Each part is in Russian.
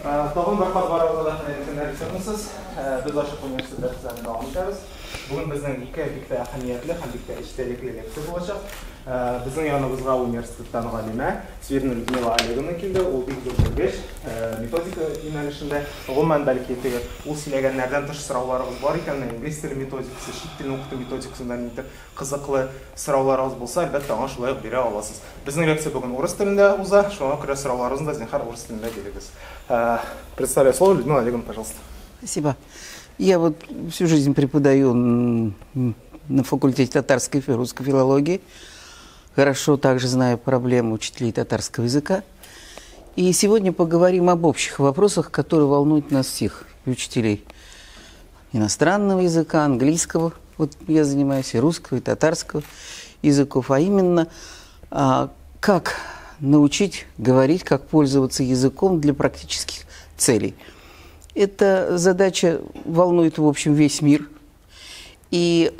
Tog'in bir qat barobarda qilayotganlaringiz biz Ochiq universitet darslarida davom etamiz. Bugun bizning bitta ahamiyatli ham bitta ishtirokli leksiya bo'lacak. Bizning yonimizga universitetdan g'alima Svirna Lyudmila Olegovna keldi. U bitirgach metodika yo'nalishida umuman balki u sizlardan tish so'rovlarimiz bor ekan, ingliz tili metodikasi, chet tili o'qitish metodikasidan qiziqli so'rovlaringiz bo'lsa, albatta ana shunday bera olasiz. Bizning leksiya bugun o'ris tilida o'za, shunga ko'ra so'rovlaringizni zinhar o'ris tilida berasiz. Представляю слово Людмила Олеговна, пожалуйста. Спасибо. Я вот всю жизнь преподаю на факультете татарской и русской филологии. Хорошо также знаю проблему учителей татарского языка. И сегодня поговорим об общих вопросах, которые волнуют нас всех, и учителей иностранного языка, английского. Вот я занимаюсь и русского, и татарского языков. А именно, как научить говорить, как пользоваться языком для практических целей. Эта задача волнует, в общем, весь мир. И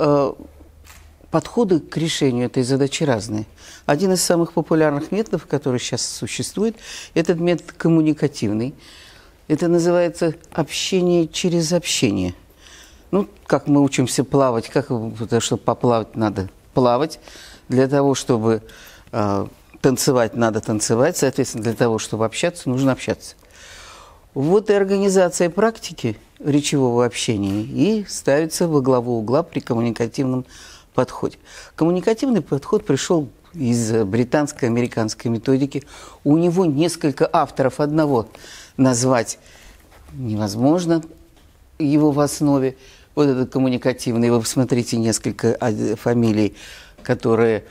подходы к решению этой задачи разные. Один из самых популярных методов, который сейчас существует, этот метод коммуникативный. Это называется общение через общение. Ну, как мы учимся плавать, потому что поплавать надо плавать, для того, чтобы танцевать надо танцевать, соответственно, для того, чтобы общаться, нужно общаться. Вот и организация практики речевого общения и ставится во главу угла при коммуникативном подходе. Коммуникативный подход пришел из британской, американской методики. У него несколько авторов, одного назвать невозможно, его в основе. Вот этот коммуникативный, вы посмотрите несколько фамилий, которые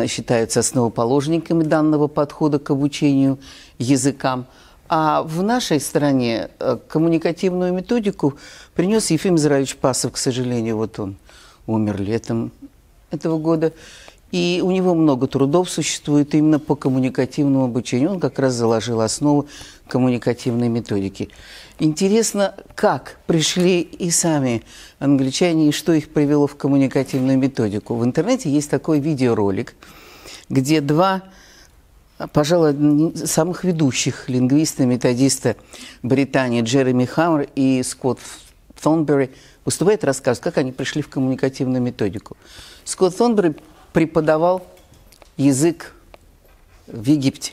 считаются основоположниками данного подхода к обучению языкам. А в нашей стране коммуникативную методику принес Ефим Израилевич Пасов, к сожалению, вот он умер летом этого года. И у него много трудов существует именно по коммуникативному обучению. Он как раз заложил основу коммуникативной методики. Интересно, как пришли и сами англичане, и что их привело в коммуникативную методику. В интернете есть такой видеоролик, где два, пожалуй, самых ведущих лингвиста, методиста Британии, Джереми Хаммер и Скотт Thornberry, выступают и рассказывают, как они пришли в коммуникативную методику. Скотт Thornberry преподавал язык в Египте.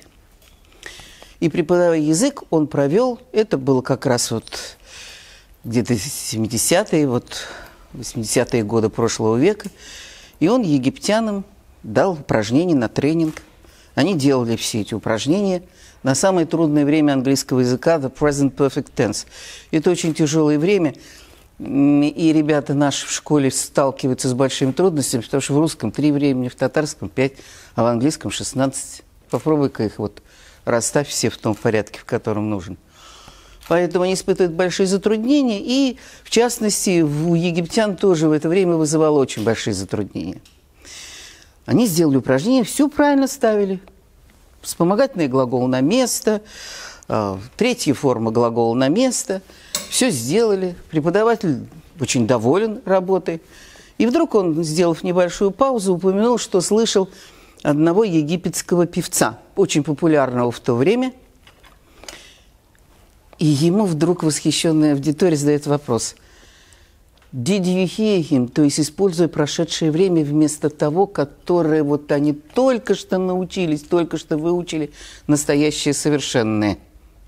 И преподавая язык, он провел, это было как раз вот где-то 70-е, вот 80-е годы прошлого века, и он египтянам дал упражнения на тренинг. Они делали все эти упражнения на самое трудное время английского языка, the present perfect tense. Это очень тяжелое время, и ребята наши в школе сталкиваются с большими трудностями, потому что в русском 3 времени, в татарском 5, а в английском 16. Попробуй-ка их вот расставь все в том порядке, в котором нужен. Поэтому они испытывают большие затруднения, и, в частности, у египтян тоже в это время вызывало очень большие затруднения. Они сделали упражнение, все правильно ставили. Вспомогательный глагол на место, третья форма глагола на место. Все сделали. Преподаватель очень доволен работой. И вдруг он, сделав небольшую паузу, упомянул, что слышал одного египетского певца, очень популярного в то время. И ему вдруг восхищенная аудитория задает вопрос. Did you hear him? То есть используя прошедшее время вместо того, которое вот они только что научились, только что выучили, настоящее совершенное.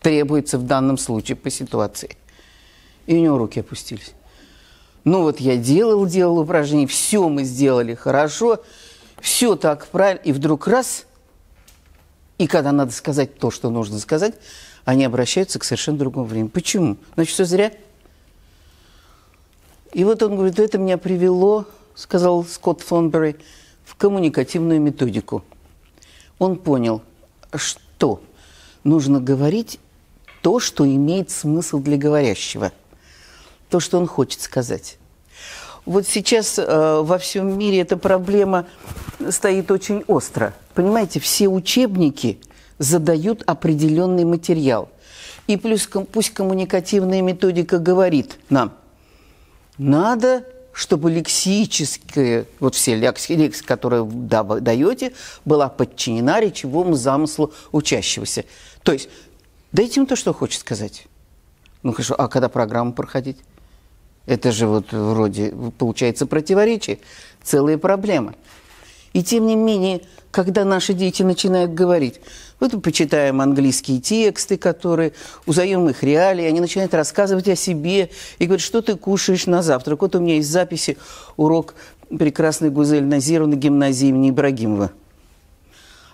Требуется в данном случае по ситуации. И у него руки опустились. Ну вот я делал упражнение, все мы сделали хорошо, все так правильно, и вдруг раз, и когда надо сказать то, что нужно сказать, они обращаются к совершенно другому времени. Почему? Значит, все зря. И вот он говорит, это меня привело, сказал Скотт Thornberry, в коммуникативную методику. Он понял, что нужно говорить то, что имеет смысл для говорящего, то, что он хочет сказать. Вот сейчас во всем мире эта проблема стоит очень остро. Понимаете, все учебники задают определенный материал. И плюс пусть коммуникативная методика говорит нам, надо, чтобы лексическая, вот все лексика, которую даете, была подчинена речевому замыслу учащегося. То есть Дайте ему то, что хочет сказать. Ну хорошо, а когда программу проходить? Это же вот вроде получается противоречие, целая проблема. И тем не менее, когда наши дети начинают говорить, вот мы почитаем английские тексты, которые узнаем их реалии, они начинают рассказывать о себе и говорят, что ты кушаешь на завтрак. Вот у меня есть записи, урок прекрасной Гузель Назировны, гимназии имени Ибрагимова.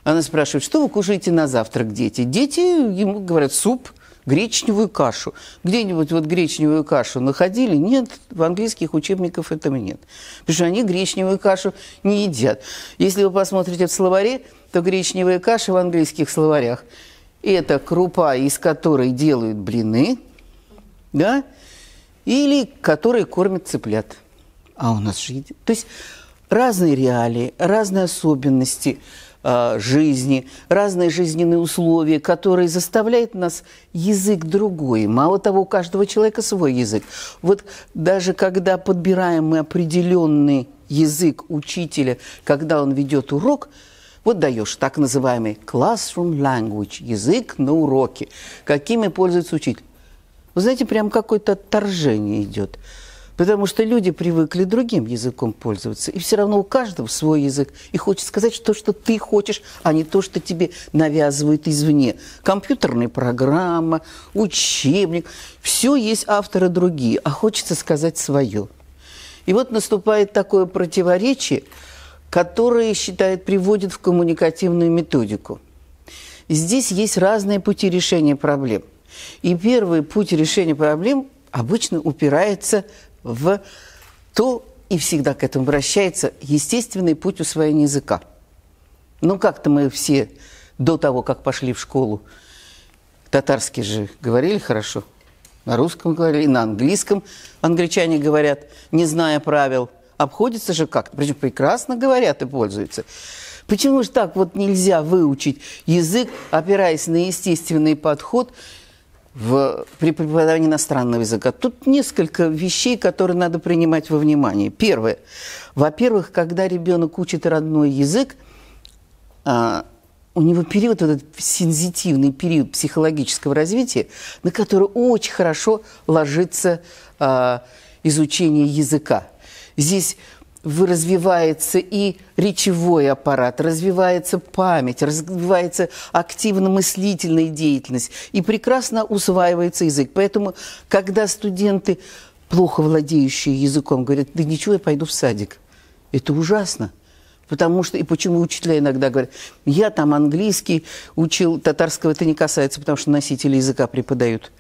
Она спрашивает, что вы кушаете на завтрак, дети? Дети ему говорят, суп, гречневую кашу. Где-нибудь вот гречневую кашу находили? Нет, в английских учебниках этого нет. Потому что они гречневую кашу не едят. Если вы посмотрите в словаре, то гречневая каша в английских словарях – это крупа, из которой делают блины, да, или которой кормят цыплят. А у нас же едят. То есть разные реалии, разные особенности жизни, разные жизненные условия, которые заставляют нас язык другой. Мало того, у каждого человека свой язык. Вот даже когда подбираем мы определенный язык учителя, когда он ведет урок, вот даешь так называемый classroom language, язык на уроке, какими пользуется учитель. Вы знаете, прям какое-то отторжение идет. Потому что люди привыкли другим языком пользоваться. И все равно у каждого свой язык. И хочется сказать то, что ты хочешь, а не то, что тебе навязывают извне. Компьютерная программа, учебник. Все есть авторы другие, а хочется сказать свое. И вот наступает такое противоречие, которое, считает, приводит в коммуникативную методику. Здесь есть разные пути решения проблем. И первый путь решения проблем обычно упирается в то, и всегда к этому обращается, естественный путь усвоения языка. Ну, как-то мы все до того, как пошли в школу, татарский же говорили хорошо, на русском говорили, и на английском англичане говорят, не зная правил, обходится же как-то, причем прекрасно говорят и пользуются. Почему же так вот нельзя выучить язык, опираясь на естественный подход при преподавании иностранного языка? Тут несколько вещей, которые надо принимать во внимание. Первое. Во-первых, когда ребенок учит родной язык, у него период, этот сензитивный период психологического развития, на который очень хорошо ложится изучение языка. Здесь развивается и речевой аппарат, развивается память, развивается активно-мыслительная деятельность и прекрасно усваивается язык. Поэтому, когда студенты, плохо владеющие языком, говорят, да ничего, я пойду в садик, это ужасно. Потому что, и почему учителя иногда говорят, я там английский учил, татарского это не касается, потому что носители языка преподают.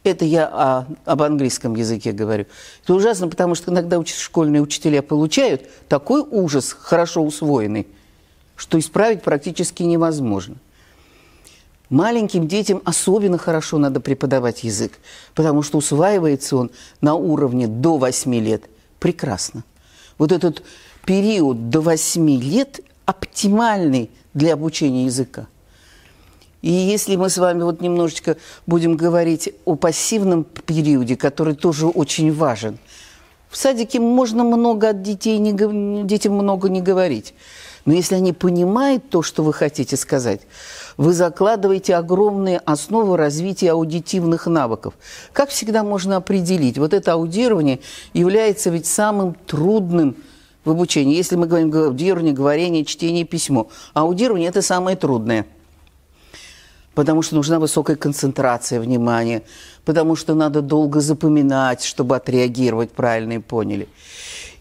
Это я об английском языке говорю. Это ужасно, потому что иногда школьные учителя получают такой ужас, хорошо усвоенный, что исправить практически невозможно. Маленьким детям особенно хорошо надо преподавать язык, потому что усваивается он на уровне до 8 лет прекрасно. Вот этот период до 8 лет оптимальный для обучения языка. И если мы с вами вот немножечко будем говорить о пассивном периоде, который тоже очень важен, в садике можно много от детей, детям много не говорить. Но если они понимают то, что вы хотите сказать, вы закладываете огромные основы развития аудитивных навыков. Как всегда можно определить, вот это аудирование является ведь самым трудным в обучении. Если мы говорим аудирование, говорение, чтение, письмо, аудирование – это самое трудное. Потому что нужна высокая концентрация внимания, потому что надо долго запоминать, чтобы отреагировать правильно и поняли.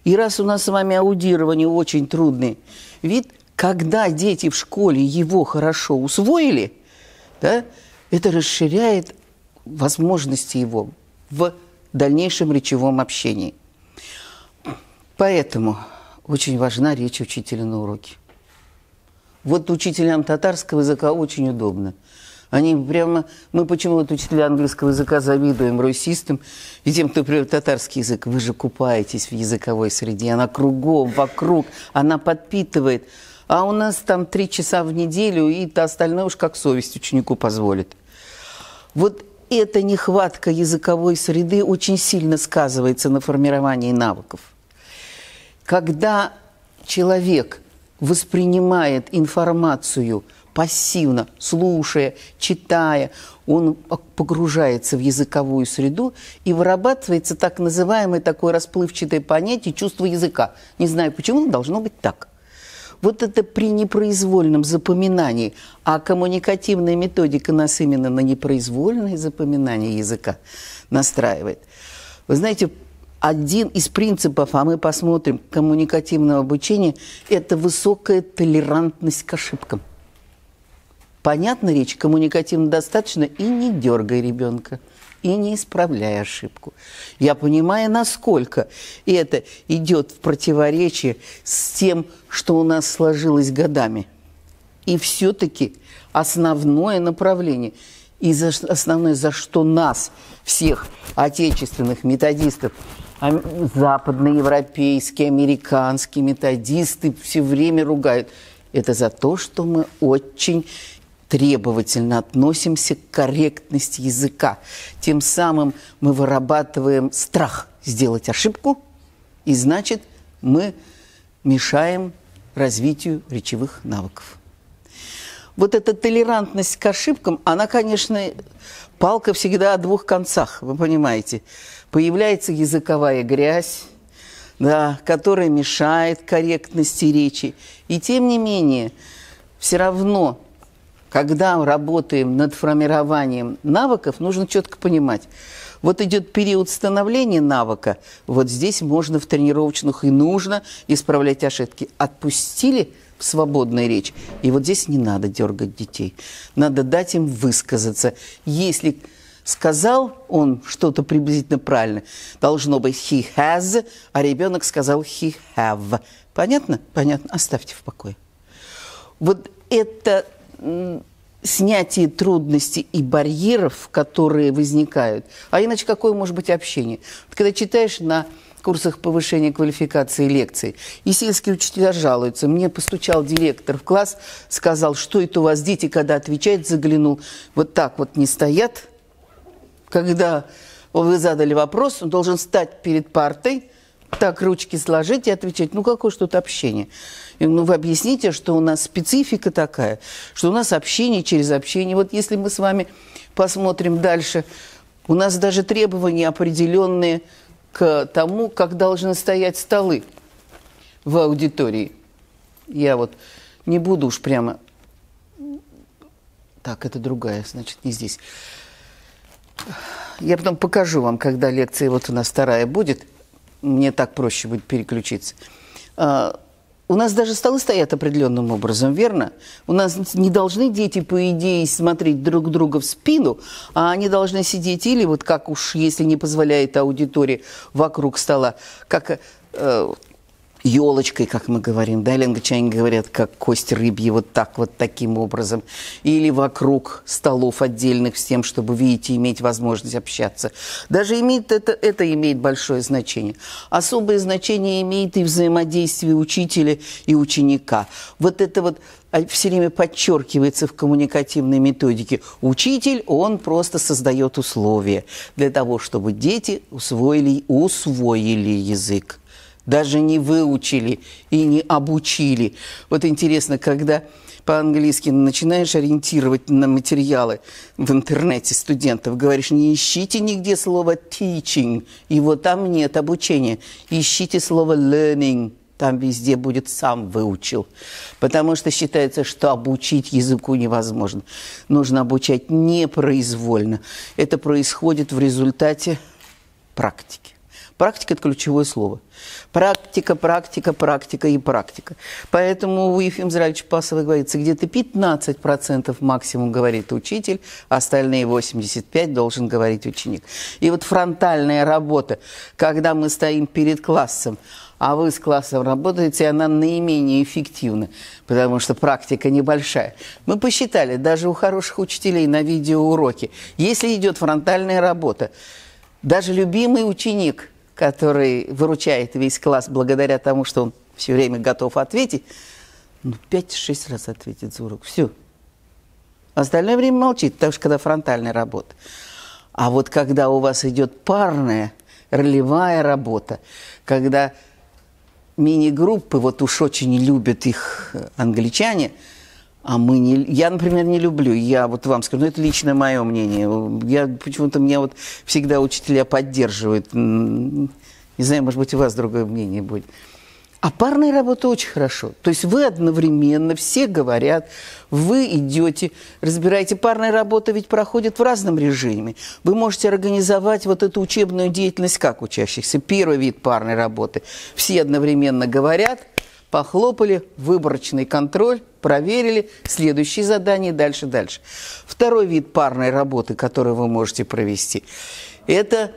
И раз у нас с вами аудирование очень трудный вид, когда дети в школе его хорошо усвоили, да, это расширяет возможности его в дальнейшем речевом общении. Поэтому очень важна речь учителя на уроке. Вот учителям татарского языка очень удобно. Они прямо... Мы почему-то учителя английского языка завидуем русистам и тем, кто приводит татарский язык. Вы же купаетесь в языковой среде. Она кругом, вокруг, она подпитывает. А у нас там 3 часа в неделю, и то остальное уж как совесть ученику позволит. Вот эта нехватка языковой среды очень сильно сказывается на формировании навыков. Когда человек воспринимает информацию пассивно, слушая, читая, он погружается в языковую среду, и вырабатывается так называемое такое расплывчатое понятие чувства языка. Не знаю почему, но должно быть так. Вот это при непроизвольном запоминании, а коммуникативная методика нас именно на непроизвольное запоминание языка настраивает. Вы знаете, один из принципов, а мы посмотрим, коммуникативного обучения – это высокая толерантность к ошибкам. Понятна речь, коммуникативно достаточно, и не дергай ребенка, и не исправляй ошибку. Я понимаю, насколько это идет в противоречие с тем, что у нас сложилось годами. И все-таки основное направление, и основное, за что нас, всех отечественных методистов, западноевропейские, американские методисты все время ругают, это за то, что мы очень требовательно относимся к корректности языка. Тем самым мы вырабатываем страх сделать ошибку, и значит, мы мешаем развитию речевых навыков. Вот эта толерантность к ошибкам, она, конечно, палка всегда о двух концах, вы понимаете. Появляется языковая грязь, да, которая мешает корректности речи. И тем не менее, все равно, когда работаем над формированием навыков, нужно четко понимать. Вот идет период становления навыка, вот здесь можно в тренировочных и нужно исправлять ошибки. Отпустили в свободную речь, и вот здесь не надо дергать детей. Надо дать им высказаться. Если сказал он что-то приблизительно правильно, должно быть he has, а ребенок сказал he have. Понятно? Понятно. Оставьте в покое. Вот это снятие трудностей и барьеров, которые возникают. А иначе какое может быть общение? Когда читаешь на курсах повышения квалификации лекций, и сельские учителя жалуются. Мне постучал директор в класс, сказал, что это у вас дети, когда отвечают, заглянул. Вот так вот не стоят. Когда вы задали вопрос, он должен встать перед партой, так ручки сложить и отвечать. Ну, какое же тут общение? Ну, вы объясните, что у нас специфика такая, что у нас общение через общение. Вот если мы с вами посмотрим дальше, у нас даже требования определенные к тому, как должны стоять столы в аудитории. Я вот не буду уж прямо... Так, это другая, значит, не здесь. Я потом покажу вам, когда лекция, вот у нас вторая будет, мне так проще будет переключиться. У нас даже столы стоят определенным образом, верно? У нас не должны дети, по идее, смотреть друг друга в спину, а они должны сидеть или, вот как уж, если не позволяет аудитория, вокруг стола, как елочкой, как мы говорим, да, ленгачане говорят, как кость рыбьи, вот так, вот таким образом. Или вокруг столов отдельных с тем, чтобы, видите, иметь возможность общаться. Даже имеет это имеет большое значение. Особое значение имеет и взаимодействие учителя и ученика. Вот это вот все время подчеркивается в коммуникативной методике. Учитель, он просто создает условия для того, чтобы дети усвоили язык. Даже не выучили и не обучили. Вот интересно, когда по-английски начинаешь ориентировать на материалы в интернете студентов, говоришь, не ищите нигде слово teaching, его там нет, обучения. Ищите слово learning, там везде будет сам выучил. Потому что считается, что обучить языку невозможно. Нужно обучать непроизвольно. Это происходит в результате практики. Практика – это ключевое слово. Практика, практика, практика и практика. Поэтому у Ефима Израилевича Пасова говорится, где-то 15% максимум говорит учитель, а остальные 85% должен говорить ученик. И вот фронтальная работа, когда мы стоим перед классом, а вы с классом работаете, она наименее эффективна, потому что практика небольшая. Мы посчитали, даже у хороших учителей на видеоуроке, если идет фронтальная работа, даже любимый ученик, который выручает весь класс благодаря тому, что он все время готов ответить, 5-6 раз ответит за урок. Все. Остальное время молчит, потому что когда фронтальная работа. А вот когда у вас идет парная, ролевая работа, когда мини-группы, вот уж очень любят их англичане, А мы не... Я, например, не люблю. Я вот вам скажу, ну, это лично мое мнение. Я почему-то меня вот всегда учителя поддерживают. Не знаю, может быть, у вас другое мнение будет. А парная работа очень хорошо. То есть вы одновременно, все говорят, вы идете, разбираете. Парная работа ведь проходит в разном режиме. Вы можете организовать вот эту учебную деятельность как учащихся. Первый вид парной работы. Все одновременно говорят, похлопали, выборочный контроль, проверили, следующее задание, дальше. Второй вид парной работы, который вы можете провести, это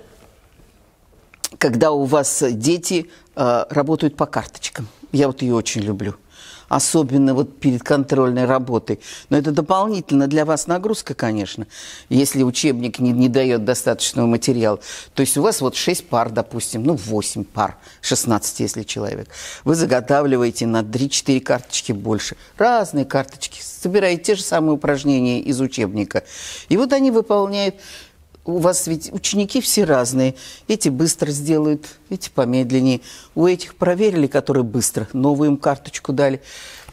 когда у вас дети работают по карточкам. Я вот ее очень люблю. Особенно вот перед контрольной работой. Но это дополнительно для вас нагрузка, конечно, если учебник не дает достаточного материала. То есть у вас вот 6 пар, допустим, ну 8 пар, 16, если человек. Вы заготавливаете на 3-4 карточки больше. Разные карточки. Собираете те же самые упражнения из учебника. И вот они выполняют. У вас ведь ученики все разные. Эти быстро сделают, эти помедленнее. У этих проверили, которые быстро, новую им карточку дали.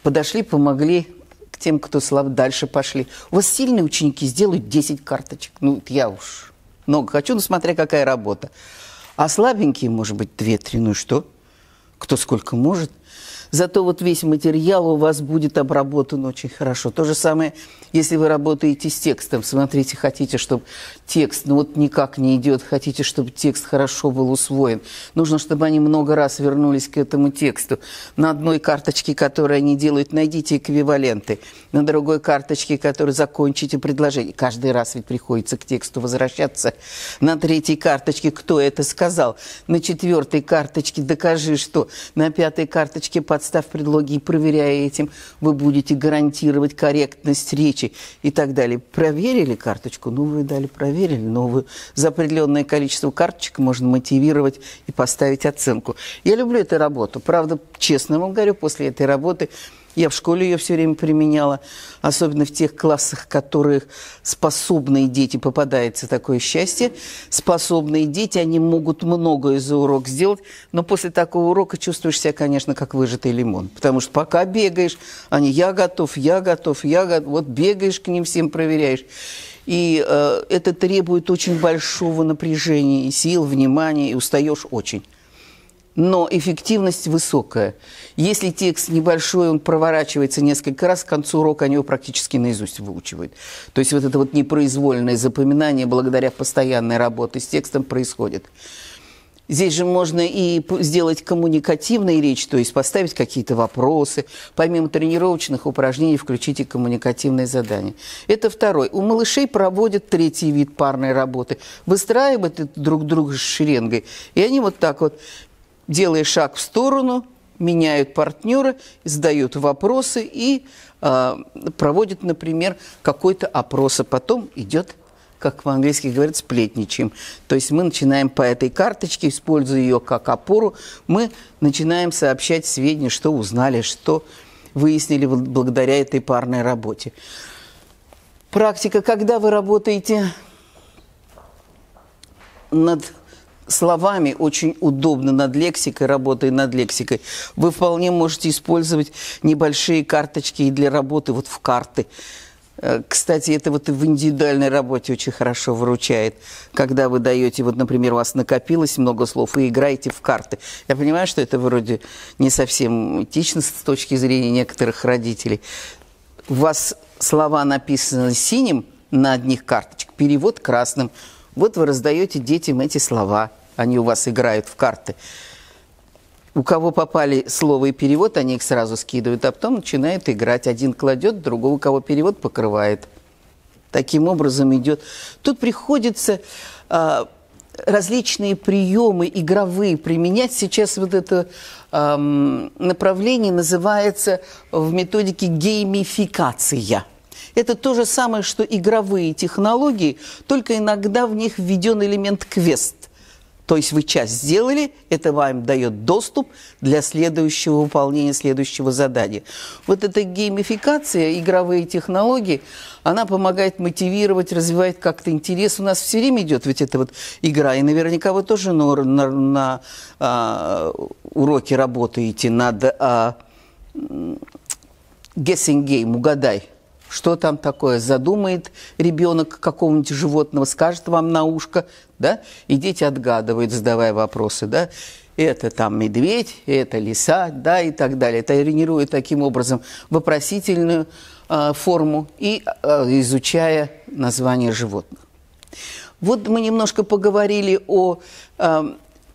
Подошли, помогли к тем, кто слаб, дальше пошли. У вас сильные ученики сделают 10 карточек. Ну, я уж много хочу, но смотря какая работа. А слабенькие, может быть, 2-3. Ну и что? Кто сколько может. Зато вот весь материал у вас будет обработан очень хорошо. То же самое, если вы работаете с текстом. Смотрите, хотите, чтобы текст, ну вот никак не идет, хотите, чтобы текст хорошо был усвоен. Нужно, чтобы они много раз вернулись к этому тексту. На одной карточке, которую они делают, найдите эквиваленты. На другой карточке, которую закончите предложение. Каждый раз ведь приходится к тексту возвращаться. На третьей карточке, кто это сказал. На четвертой карточке докажи, что. На пятой карточке подставь предлоги и проверяя этим, вы будете гарантировать корректность речи и так далее. Проверили карточку? Ну, вы дали, проверили новую. За определенное количество карточек можно мотивировать и поставить оценку. Я люблю эту работу. Правда, честно вам говорю, после этой работы я в школе ее все время применяла, особенно в тех классах, в которых способные дети, попадается такое счастье. Способные дети, они могут многое за урок сделать, но после такого урока чувствуешь себя, конечно, как выжатый лимон. Потому что пока бегаешь, они «я готов», вот бегаешь к ним всем, проверяешь. И это требует очень большого напряжения, и сил, внимания, и устаешь очень. Но эффективность высокая. Если текст небольшой, он проворачивается несколько раз, к концу урока они его практически наизусть выучивают. То есть вот это вот непроизвольное запоминание благодаря постоянной работе с текстом происходит. Здесь же можно и сделать коммуникативную речь, то есть поставить какие-то вопросы. Помимо тренировочных упражнений включите коммуникативные задания. Это второй. У малышей проводят третий вид парной работы. Выстраивают друг друга с шеренгой. И они вот так вот, делая шаг в сторону, меняют партнера, задают вопросы и проводят, например, какой-то опрос. А потом идет, как по-английски говорят, сплетничаем. То есть мы начинаем по этой карточке, используя ее как опору, мы начинаем сообщать сведения, что узнали, что выяснили благодаря этой парной работе. Практика, когда вы работаете над словами, очень удобно над лексикой, работая над лексикой. Вы вполне можете использовать небольшие карточки и для работы вот в карты. Кстати, это вот и в индивидуальной работе очень хорошо выручает. Когда вы даете, вот, например, у вас накопилось много слов, и играете в карты. Я понимаю, что это вроде не совсем этично с точки зрения некоторых родителей. У вас слова написаны синим на одних карточках, перевод красным. Вот вы раздаете детям эти слова, они у вас играют в карты. У кого попали слово и перевод, они их сразу скидывают, а потом начинают играть. Один кладет, другого, у кого перевод покрывает. Таким образом идет. Тут приходится различные приемы игровые применять. Сейчас вот это направление называется в методике геймификация. Это то же самое, что игровые технологии, только иногда в них введен элемент квест. То есть вы часть сделали, это вам дает доступ для следующего выполнения следующего задания. Вот эта геймификация, игровые технологии, она помогает мотивировать, развивает как-то интерес. У нас все время идет ведь эта вот игра, и наверняка вы тоже на уроке работаете над guessing game, угадай, что там такое, задумает ребенок какого-нибудь животного, скажет вам на ушко, да, и дети отгадывают, задавая вопросы, да, это там медведь, это лиса, да, и так далее. Это тренирует таким образом вопросительную форму и изучая название животных. Вот мы немножко поговорили о...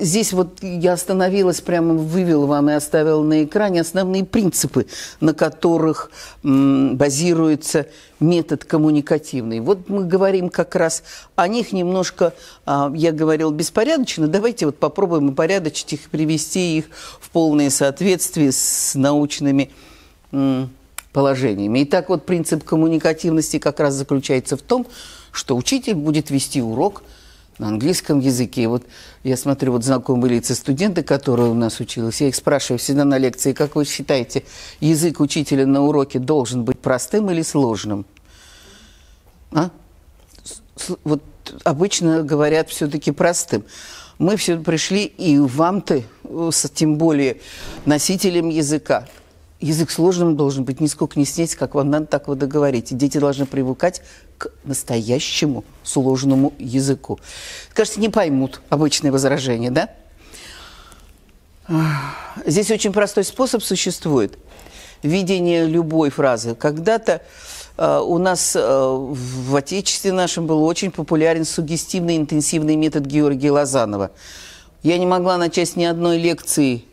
Здесь вот я остановилась, прямо вывела вам и оставила на экране основные принципы, на которых базируется метод коммуникативный. Вот мы говорим как раз о них немножко, я говорил, беспорядочно. Давайте вот попробуем упорядочить их, привести их в полное соответствие с научными положениями. Итак, вот принцип коммуникативности как раз заключается в том, что учитель будет вести урок на английском языке. Вот я смотрю, вот знакомые лица студенты, которые у нас учились, я их спрашиваю всегда на лекции, как вы считаете, язык учителя на уроке должен быть простым или сложным? Вот обычно говорят все-таки простым. Мы все пришли, и вам-то, тем более носителям языка, язык сложным должен быть, нисколько не снять, как вам надо, так вы договорите. Дети должны привыкать к настоящему сложному языку. Кажется, не поймут обычные возражения, да? Здесь очень простой способ существует. Введение любой фразы. Когда-то у нас в Отечестве нашем был очень популярен суггестивный интенсивный метод Георгия Лозанова. Я не могла начать ни одной лекции.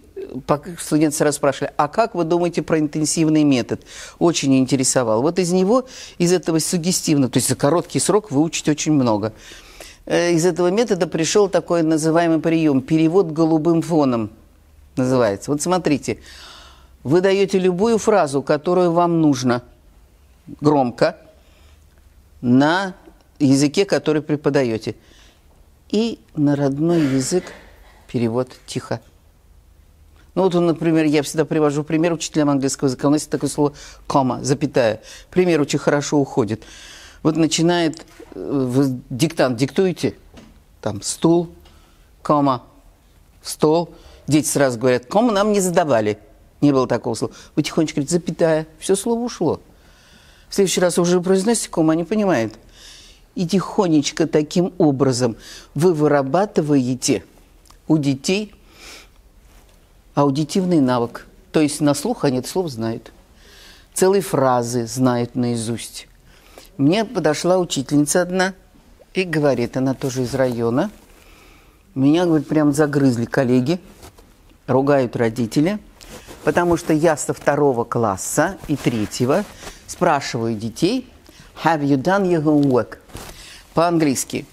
Студенты сразу спрашивали, а как вы думаете про интенсивный метод? Очень интересовал. Вот из него, из этого суггестивного, то есть за короткий срок выучить очень много. Из этого метода пришел такой называемый прием, перевод голубым фоном называется. Вот смотрите, вы даете любую фразу, которую вам нужно, громко, на языке, который преподаете. И на родной язык перевод тихо. Ну вот, например, я всегда привожу пример учителям английского языка. У нас есть такое слово «кома», запятая. Пример очень хорошо уходит. Вот начинает диктант, диктуете, там, стул, кома, стол. Дети сразу говорят, кома нам не задавали. Не было такого слова. Вы тихонечко говорите, запятая. Все слово ушло. В следующий раз уже произносите кома, они понимают. И тихонечко таким образом вы вырабатываете у детей аудитивный навык. То есть на слух они это слово знают. Целые фразы знают наизусть. Мне подошла учительница одна и говорит, она тоже из района. Меня, говорит, прям загрызли коллеги, ругают родители, потому что я со 2 класса и 3 спрашиваю детей, have you done your homework? По-английски.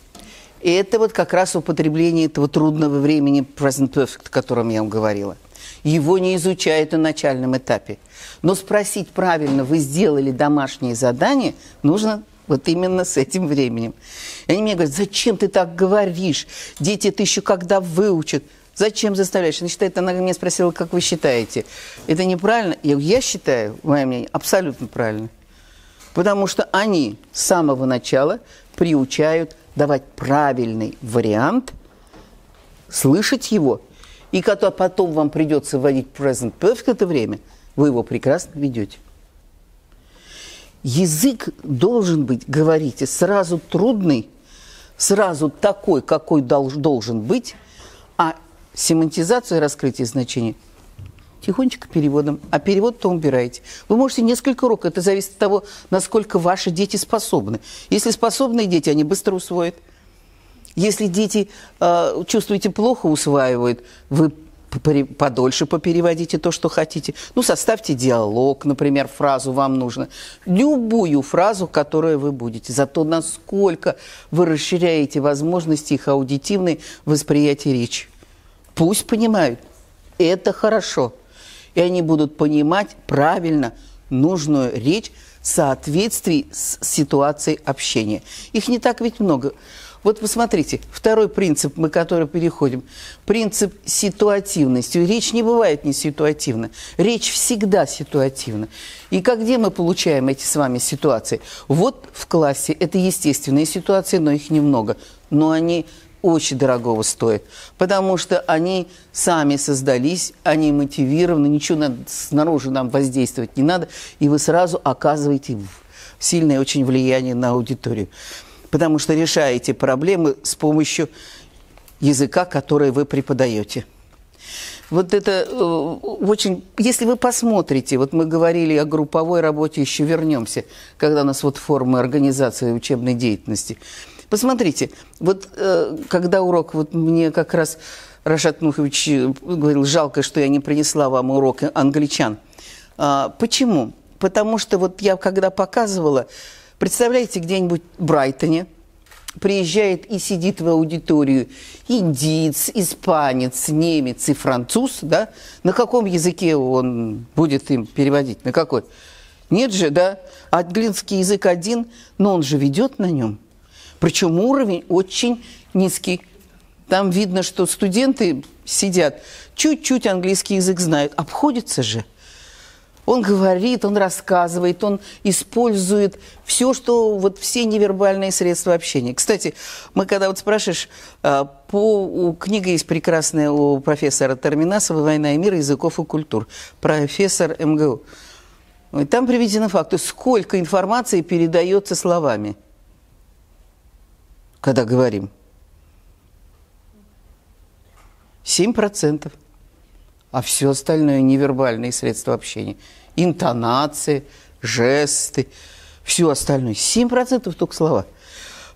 И это вот как раз употребление этого трудного времени present perfect, о котором я вам говорила. Его не изучают на начальном этапе. Но спросить правильно, вы сделали домашнее задание, нужно вот именно с этим временем. И они мне говорят, зачем ты так говоришь? Дети это еще когда выучат. Зачем заставляешь? Она считает, она меня спросила, как вы считаете. Это неправильно? Я считаю, мое мнение, абсолютно правильно. Потому что они с самого начала приучают давать правильный вариант, слышать его, и когда потом вам придется вводить present perfect это время, вы его прекрасно ведете. Язык должен быть, говорите, сразу трудный, сразу такой, какой должен быть, а семантизацию и раскрытие значений тихонечко переводом, а перевод-то убираете. Вы можете несколько уроков, это зависит от того, насколько ваши дети способны. Если способные дети, они быстро усвоят. Если дети, чувствуете, плохо усваивают, вы подольше попереводите то, что хотите. Ну, составьте диалог, например, фразу вам нужно. Любую фразу, которую вы будете. Зато насколько вы расширяете возможности их аудитивной восприятия речи. Пусть понимают. Это хорошо. И они будут понимать правильно нужную речь в соответствии с ситуацией общения. Их не так ведь много. Вот вы смотрите, второй принцип, мы к которому переходим, принцип ситуативности. Речь не бывает не ситуативна. Речь всегда ситуативна. И где мы получаем эти с вами ситуации? Вот в классе это естественные ситуации, но их немного. Но они очень дорогого стоят, потому что они сами создались, они мотивированы, ничего снаружи нам воздействовать не надо, и вы сразу оказываете сильное очень влияние на аудиторию, потому что решаете проблемы с помощью языка, который вы преподаете. Вот это очень... Если вы посмотрите, вот мы говорили о групповой работе, еще вернемся, когда у нас вот формы организации учебной деятельности. Посмотрите, вот когда урок, вот мне как раз Рашат Нухович говорил, жалко, что я не принесла вам урок англичан. Почему? Потому что вот я когда показывала, представляете, где-нибудь в Брайтоне, приезжает и сидит в аудиторию индиец, испанец, немец и француз, да? На каком языке он будет им переводить? На какой? Нет же, да? Английский язык один, но он же ведет на нем. Причем уровень очень низкий. Там видно, что студенты сидят, чуть-чуть английский язык знают, обходится же. Он говорит, он рассказывает, он использует все, что вот все невербальные средства общения. Кстати, мы когда вот спрашиваешь, книга есть прекрасная у профессора Терминасова «Война и мир. Языков и культур», профессор МГУ. Там приведены факты, сколько информации передается словами, когда говорим. 7%. А все остальное невербальные средства общения. Интонации, жесты, все остальное. 7% только слова.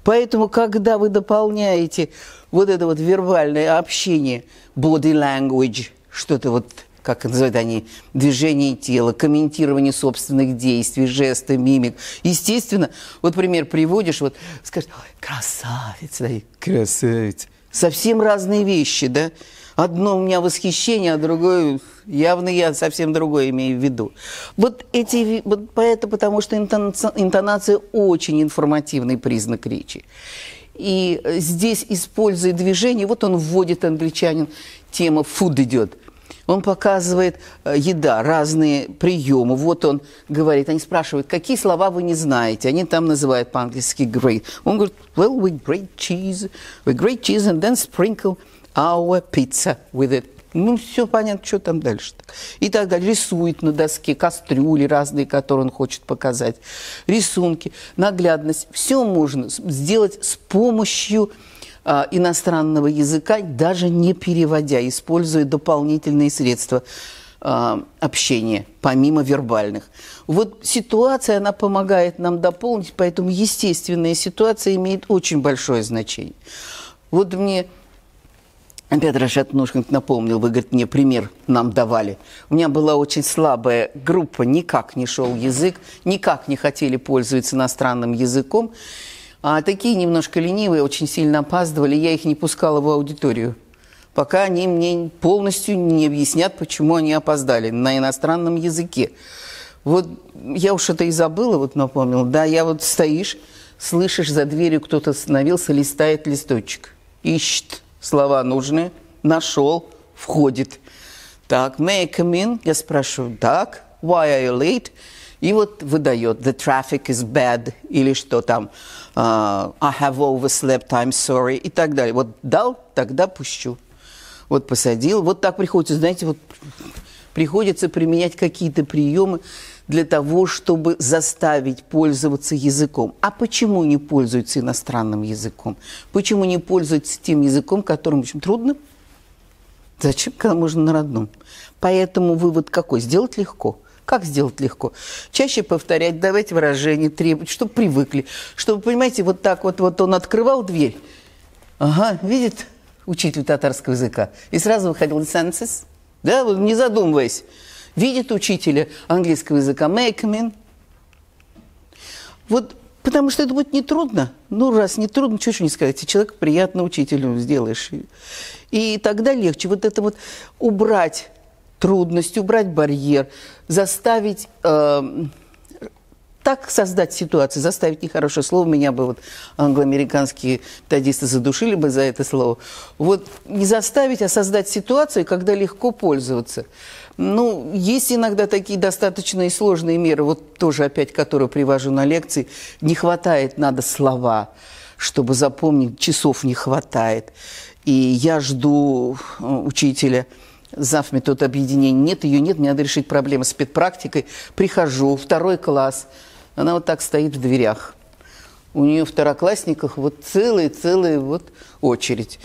Поэтому, когда вы дополняете вот это вот вербальное общение, body language, что-то вот, как называют они, движение тела, комментирование собственных действий, жесты, мимик. Естественно, вот пример приводишь, вот скажешь, красавец, да, красавец. Совсем разные вещи, да? Одно у меня восхищение, а другое, явно я совсем другое имею в виду. Вот это потому что интонация очень информативный признак речи. И здесь, используя движение, вот он вводит, англичанин, тема food идет. Он показывает еда, разные приемы. Вот он говорит, они спрашивают, какие слова вы не знаете. Они там называют по-английски great. Он говорит, well, we grate cheese and then sprinkle our pizza with it. Ну, все понятно, что там дальше. И так далее. Рисует на доске кастрюли разные, которые он хочет показать. Рисунки, наглядность. Все можно сделать с помощью иностранного языка, даже не переводя, используя дополнительные средства общения, помимо вербальных. Вот ситуация, она помогает нам дополнить, поэтому естественная ситуация имеет очень большое значение. Вот мне опять Рашат Нухович напомнил, вы, говорит, мне пример нам давали. У меня была очень слабая группа, никак не шел язык, никак не хотели пользоваться иностранным языком. А такие немножко ленивые, очень сильно опаздывали, я их не пускала в аудиторию, пока они мне полностью не объяснят, почему они опоздали на иностранном языке. Вот я уж это и забыла, вот напомнил. Да, я вот стоишь, слышишь, за дверью кто-то остановился, листает листочек, ищет слова нужные, нашел, входит. Так, may I come in? Я спрашиваю, так, why are you late? И вот выдает, the traffic is bad, или что там, I have overslept, I'm sorry, и так далее. Вот дал, тогда пущу. Вот посадил, вот так приходится, знаете, вот приходится применять какие-то приемы для того, чтобы заставить пользоваться языком. А почему не пользуются иностранным языком? Почему не пользуются тем языком, которым очень трудно? Зачем, когда можно на родном? Поэтому вывод какой? Сделать легко. Как сделать легко? Чаще повторять, давать выражения, требовать, чтобы привыкли. Чтобы, понимаете, вот так вот он открывал дверь. Ага, видит учитель татарского языка. И сразу выходил senses, да, вот не задумываясь. Видит учителя английского языка, may I come in? Вот, потому что это будет нетрудно. Ну, раз нетрудно, чего не сказать. Человек приятно учителю сделаешь. И тогда легче. Вот это вот убрать трудность, убрать барьер, заставить, так создать ситуацию, заставить нехорошее слово. Меня бы вот англо-американские методисты задушили бы за это слово. Вот не заставить, а создать ситуацию, когда легко пользоваться. Ну, есть иногда такие достаточно и сложные меры, вот тоже опять, которые привожу на лекции. Не хватает, надо слова. чтобы запомнить, часов не хватает. И я жду учителя, завметод объединения. Нет, ее нет, мне надо решить проблемы с педпрактикой. Прихожу, 2 класс, она вот так стоит в дверях. У нее в второклассниках вот целая вот очередь.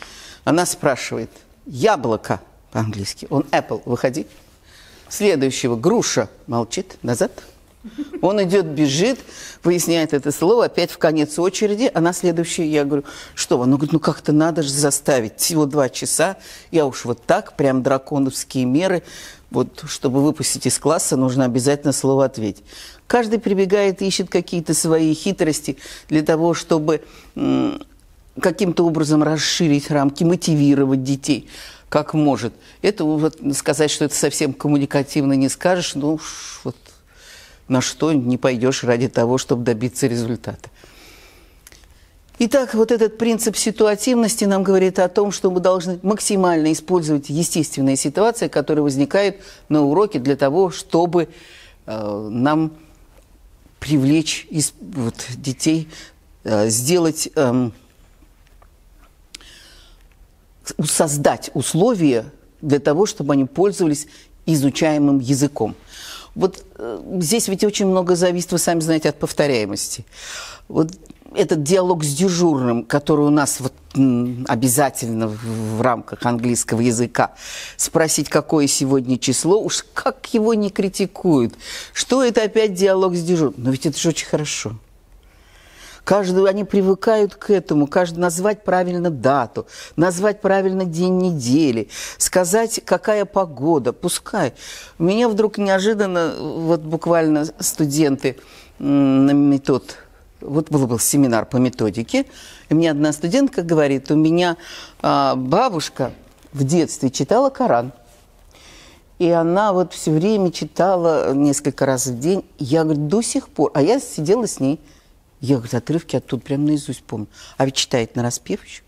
Она спрашивает, яблоко по-английски, он apple, выходи. Следующего, груша, молчит, назад. Он идет, бежит, выясняет это слово, опять в конец очереди, а на следующий я говорю, что? Он говорит, ну как-то надо же заставить, всего 2 часа, я уж вот так, прям драконовские меры, вот чтобы выпустить из класса, нужно обязательно слово ответить. Каждый прибегает и ищет какие-то свои хитрости для того, чтобы каким-то образом расширить рамки, мотивировать детей, как может. Это вот сказать, что это совсем коммуникативно не скажешь, ну вот на что не пойдешь ради того, чтобы добиться результата. Итак, вот этот принцип ситуативности нам говорит о том, что мы должны максимально использовать естественные ситуации, которые возникают на уроке для того, чтобы нам привлечь детей, сделать, создать условия для того, чтобы они пользовались изучаемым языком. Вот здесь ведь очень много зависит, вы сами знаете, от повторяемости. Вот этот диалог с дежурным, который у нас вот обязательно в рамках английского языка, спросить, какое сегодня число, уж как его не критикуют. Что это опять диалог с дежурным? Но ведь это же очень хорошо. Они привыкают к этому, назвать правильно дату, назвать правильно день недели, сказать, какая погода, пускай. У меня вдруг неожиданно, вот буквально студенты на метод, вот был семинар по методике, и мне одна студентка говорит, у меня бабушка в детстве читала Коран. И она вот все время читала несколько раз в день. Я, говорю, до сих пор, а я сидела с ней. Я, говорю, отрывки оттуда прям наизусть помню. А ведь читает нараспев еще.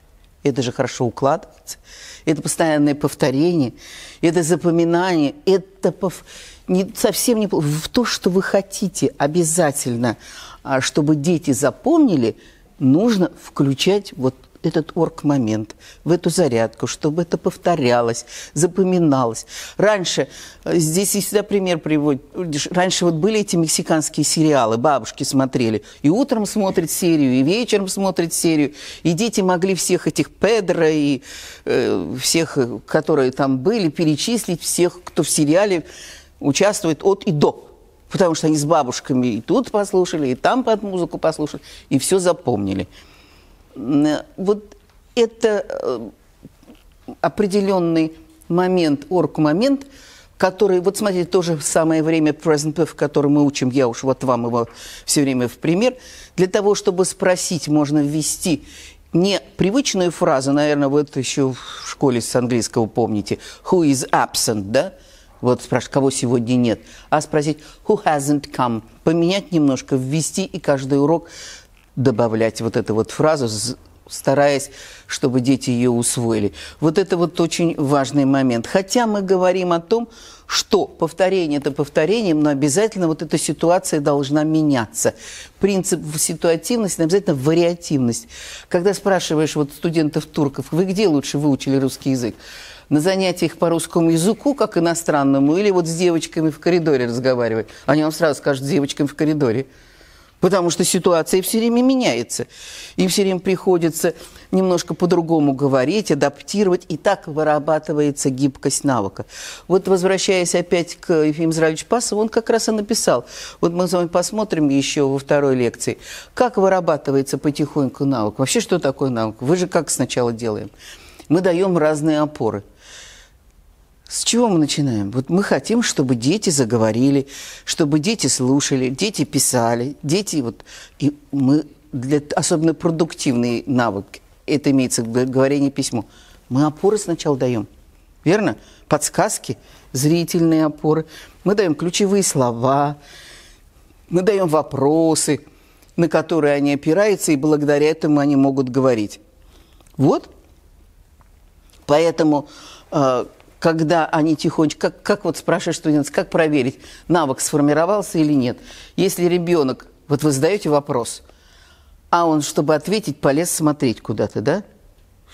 Это же хорошо укладывается. Это постоянное повторение. Это запоминание. Это совсем не в то, что вы хотите обязательно, чтобы дети запомнили, нужно включать вот этот орг-момент в эту зарядку, чтобы это повторялось, запоминалось. Раньше, здесь я всегда пример приводишь, раньше вот были эти мексиканские сериалы, бабушки смотрели, и утром смотрят серию, и вечером смотрят серию, и дети могли всех этих Педро и всех, которые там были, перечислить, всех, кто в сериале участвует от и до. Потому что они с бабушками и тут послушали, и там под музыку послушали, и все запомнили. Вот это определенный момент, орг-момент, который, вот смотрите, тоже в самое время present perfect, который мы учим, я уж вот вам его все время в пример, для того, чтобы спросить, можно ввести не привычную фразу, наверное, вот еще в школе с английского помните, who is absent, да? Вот спрашивать, кого сегодня нет, а спросить who hasn't come, поменять немножко, ввести и каждый урок добавлять вот эту вот фразу, стараясь, чтобы дети ее усвоили. Вот это вот очень важный момент. Хотя мы говорим о том, что повторение – это повторение, но обязательно вот эта ситуация должна меняться. Принцип ситуативности, обязательно вариативность. Когда спрашиваешь вот студентов-турков, вы где лучше выучили русский язык? На занятиях по русскому языку, как иностранному, или вот с девочками в коридоре разговаривать? Они вам сразу скажут, с девочками в коридоре. Потому что ситуация все время меняется. Им все время приходится немножко по-другому говорить, адаптировать, и так вырабатывается гибкость навыка. Вот возвращаясь опять к Ефиму Израилевичу Пасову, он как раз и написал. Вот мы с вами посмотрим еще во второй лекции, как вырабатывается потихоньку навык. Вообще, что такое навык? Вы же как сначала делаем? Мы даем разные опоры. С чего мы начинаем? Вот мы хотим, чтобы дети заговорили, чтобы дети слушали, дети писали, дети вот... И мы, особенно продуктивный навык, это имеется в виду говорение, письмо, мы опоры сначала даем, верно? Подсказки, зрительные опоры. Мы даем ключевые слова, мы даем вопросы, на которые они опираются, и благодаря этому они могут говорить. Вот. Поэтому... когда они тихонечко, как вот спрашиваешь студентов, как проверить, навык сформировался или нет. Если ребенок, вот вы задаете вопрос, А он, чтобы ответить, полез смотреть куда-то, да?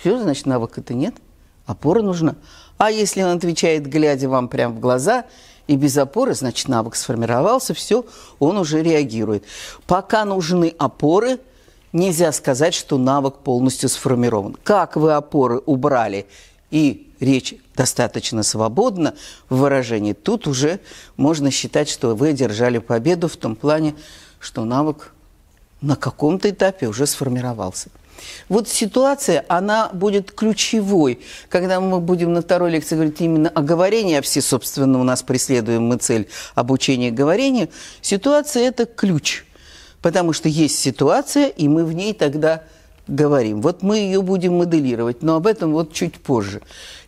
Все, значит, навыка-то нет. Опора нужна. А если он отвечает, глядя вам прямо в глаза, и без опоры, значит, навык сформировался, все, он уже реагирует. Пока нужны опоры, нельзя сказать, что навык полностью сформирован. Как вы опоры убрали, и речь достаточно свободна в выражении, тут уже можно считать, что вы одержали победу в том плане, что навык на каком-то этапе уже сформировался. Вот ситуация, она будет ключевой, когда мы будем на второй лекции говорить именно о говорении, а все, собственно, у нас преследуемая цель обучения говорению. Ситуация – это ключ, потому что есть ситуация, и мы в ней тогда говорим. Вот мы ее будем моделировать, но об этом вот чуть позже.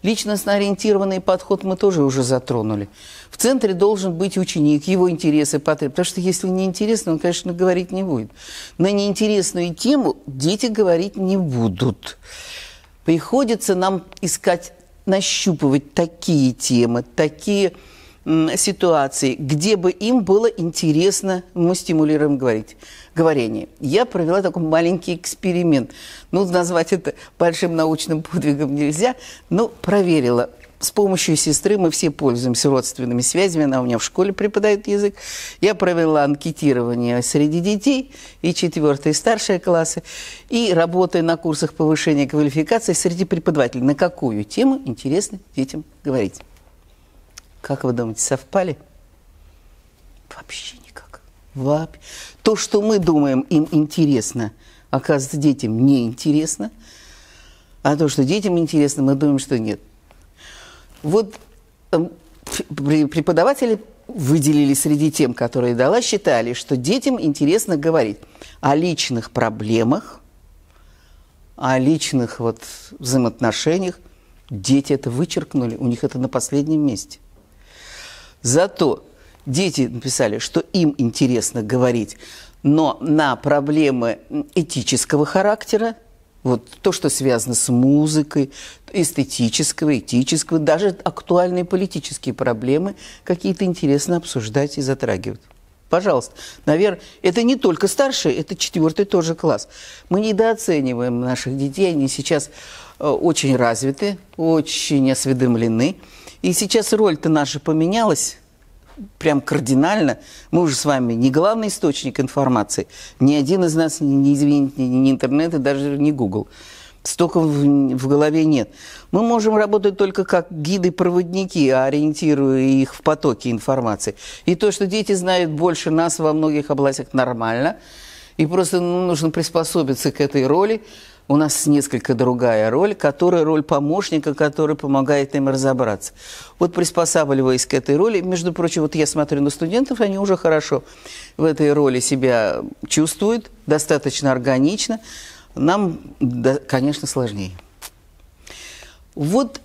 Личностно-ориентированный подход мы тоже уже затронули. В центре должен быть ученик, его интересы, потребности. Потому что если неинтересно, он, конечно, говорить не будет. На неинтересную тему дети говорить не будут. Приходится нам искать, нащупывать такие темы, такие ситуации, где бы им было интересно, мы стимулируем говорение. Я провела такой маленький эксперимент. Ну, назвать это большим научным подвигом нельзя, но проверила. С помощью сестры мы все пользуемся родственными связями, она у меня в школе преподает язык. Я провела анкетирование среди детей, и 4-е, и старшие классы, и работая на курсах повышения квалификации среди преподавателей. На какую тему интересно детям говорить? Как вы думаете, совпали? Вообще никак. То, что мы думаем, им интересно, оказывается, детям не интересно. А то, что детям интересно, мы думаем, что нет. Вот преподаватели выделили среди тем, которые дала, считали, что детям интересно говорить о личных проблемах, о личных взаимоотношениях. Дети это вычеркнули, у них это на последнем месте. Зато дети написали, что им интересно говорить, но на проблемы этического характера, вот то, что связано с музыкой, эстетического, этического, даже актуальные политические проблемы какие-то интересно обсуждать и затрагивать. Пожалуйста. Наверное, это не только старшие, это 4-й тоже класс. Мы недооцениваем наших детей, они сейчас очень развиты, очень осведомлены. И сейчас роль-то наша поменялась прям кардинально. Мы уже с вами не главный источник информации. Ни один из нас, извините, ни интернет и даже не Google. Столько в голове нет. Мы можем работать только как гиды-проводники, ориентируя их в потоке информации. И то, что дети знают больше нас во многих областях, нормально. И просто нужно приспособиться к этой роли. У нас несколько другая роль, которая роль помощника, который помогает им разобраться. Вот приспосабливаясь к этой роли, между прочим, вот я смотрю на студентов, они уже хорошо в этой роли себя чувствуют, достаточно органично. Нам, конечно, сложнее. Вот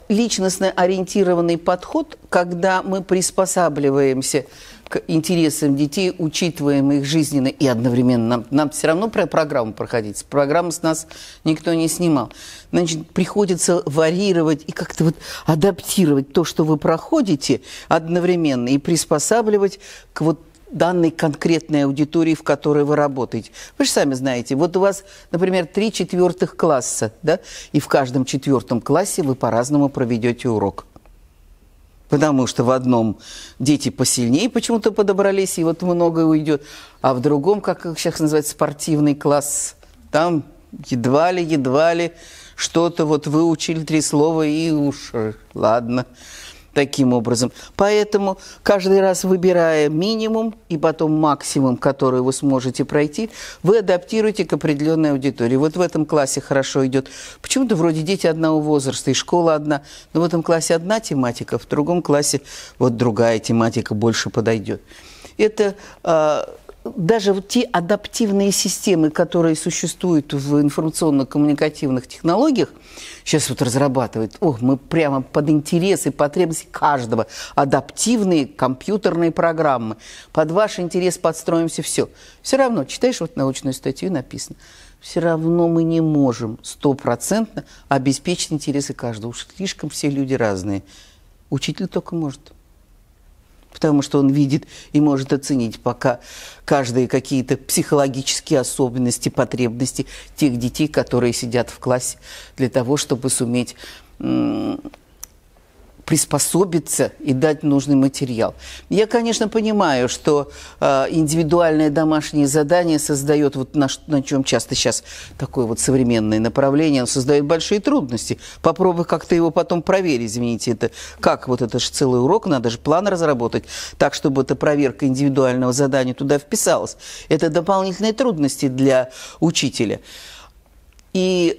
личностно ориентированный подход, когда мы приспосабливаемся к интересам детей, учитываем их жизненно и одновременно. Нам все равно программу проходить. Программу с нас никто не снимал. Значит, приходится варьировать и как-то адаптировать то, что вы проходите одновременно, и приспосабливать к данной конкретной аудитории, в которой вы работаете. Вы же сами знаете, вот у вас, например, 3 4 класса, да, и в каждом 4 классе вы по-разному проведете урок. Потому что в одном дети посильнее почему-то подобрались, и многое уйдет, а в другом, как сейчас называется, спортивный класс, там едва ли что-то выучили 3 слова, и уж ладно. Таким образом. Поэтому каждый раз, выбирая минимум и потом максимум, который вы сможете пройти, вы адаптируете к определенной аудитории. Вот в этом классе хорошо идет. Почему-то вроде дети одного возраста, и школа одна, но в этом классе одна тематика, в другом классе другая тематика больше подойдет. Это даже те адаптивные системы, которые существуют в информационно-коммуникативных технологиях, сейчас разрабатывают, мы прямо под интересы, потребности каждого, адаптивные компьютерные программы. Под ваш интерес подстроимся все. Все равно, читаешь научную статью, написано, все равно мы не можем 100% обеспечить интересы каждого. Уж слишком все люди разные. Учитель только может. потому что он видит и может оценить пока каждые какие-то психологические особенности, потребности тех детей, которые сидят в классе, для того, чтобы суметь приспособиться и дать нужный материал. Я, конечно, понимаю, что индивидуальное домашнее задание создает, вот на чем часто сейчас такое вот современное направление, оно создает большие трудности. Попробуй как-то его потом проверить, извините, это как вот это же целый урок, надо же план разработать, так, чтобы эта проверка индивидуального задания туда вписалась. Это дополнительные трудности для учителя. И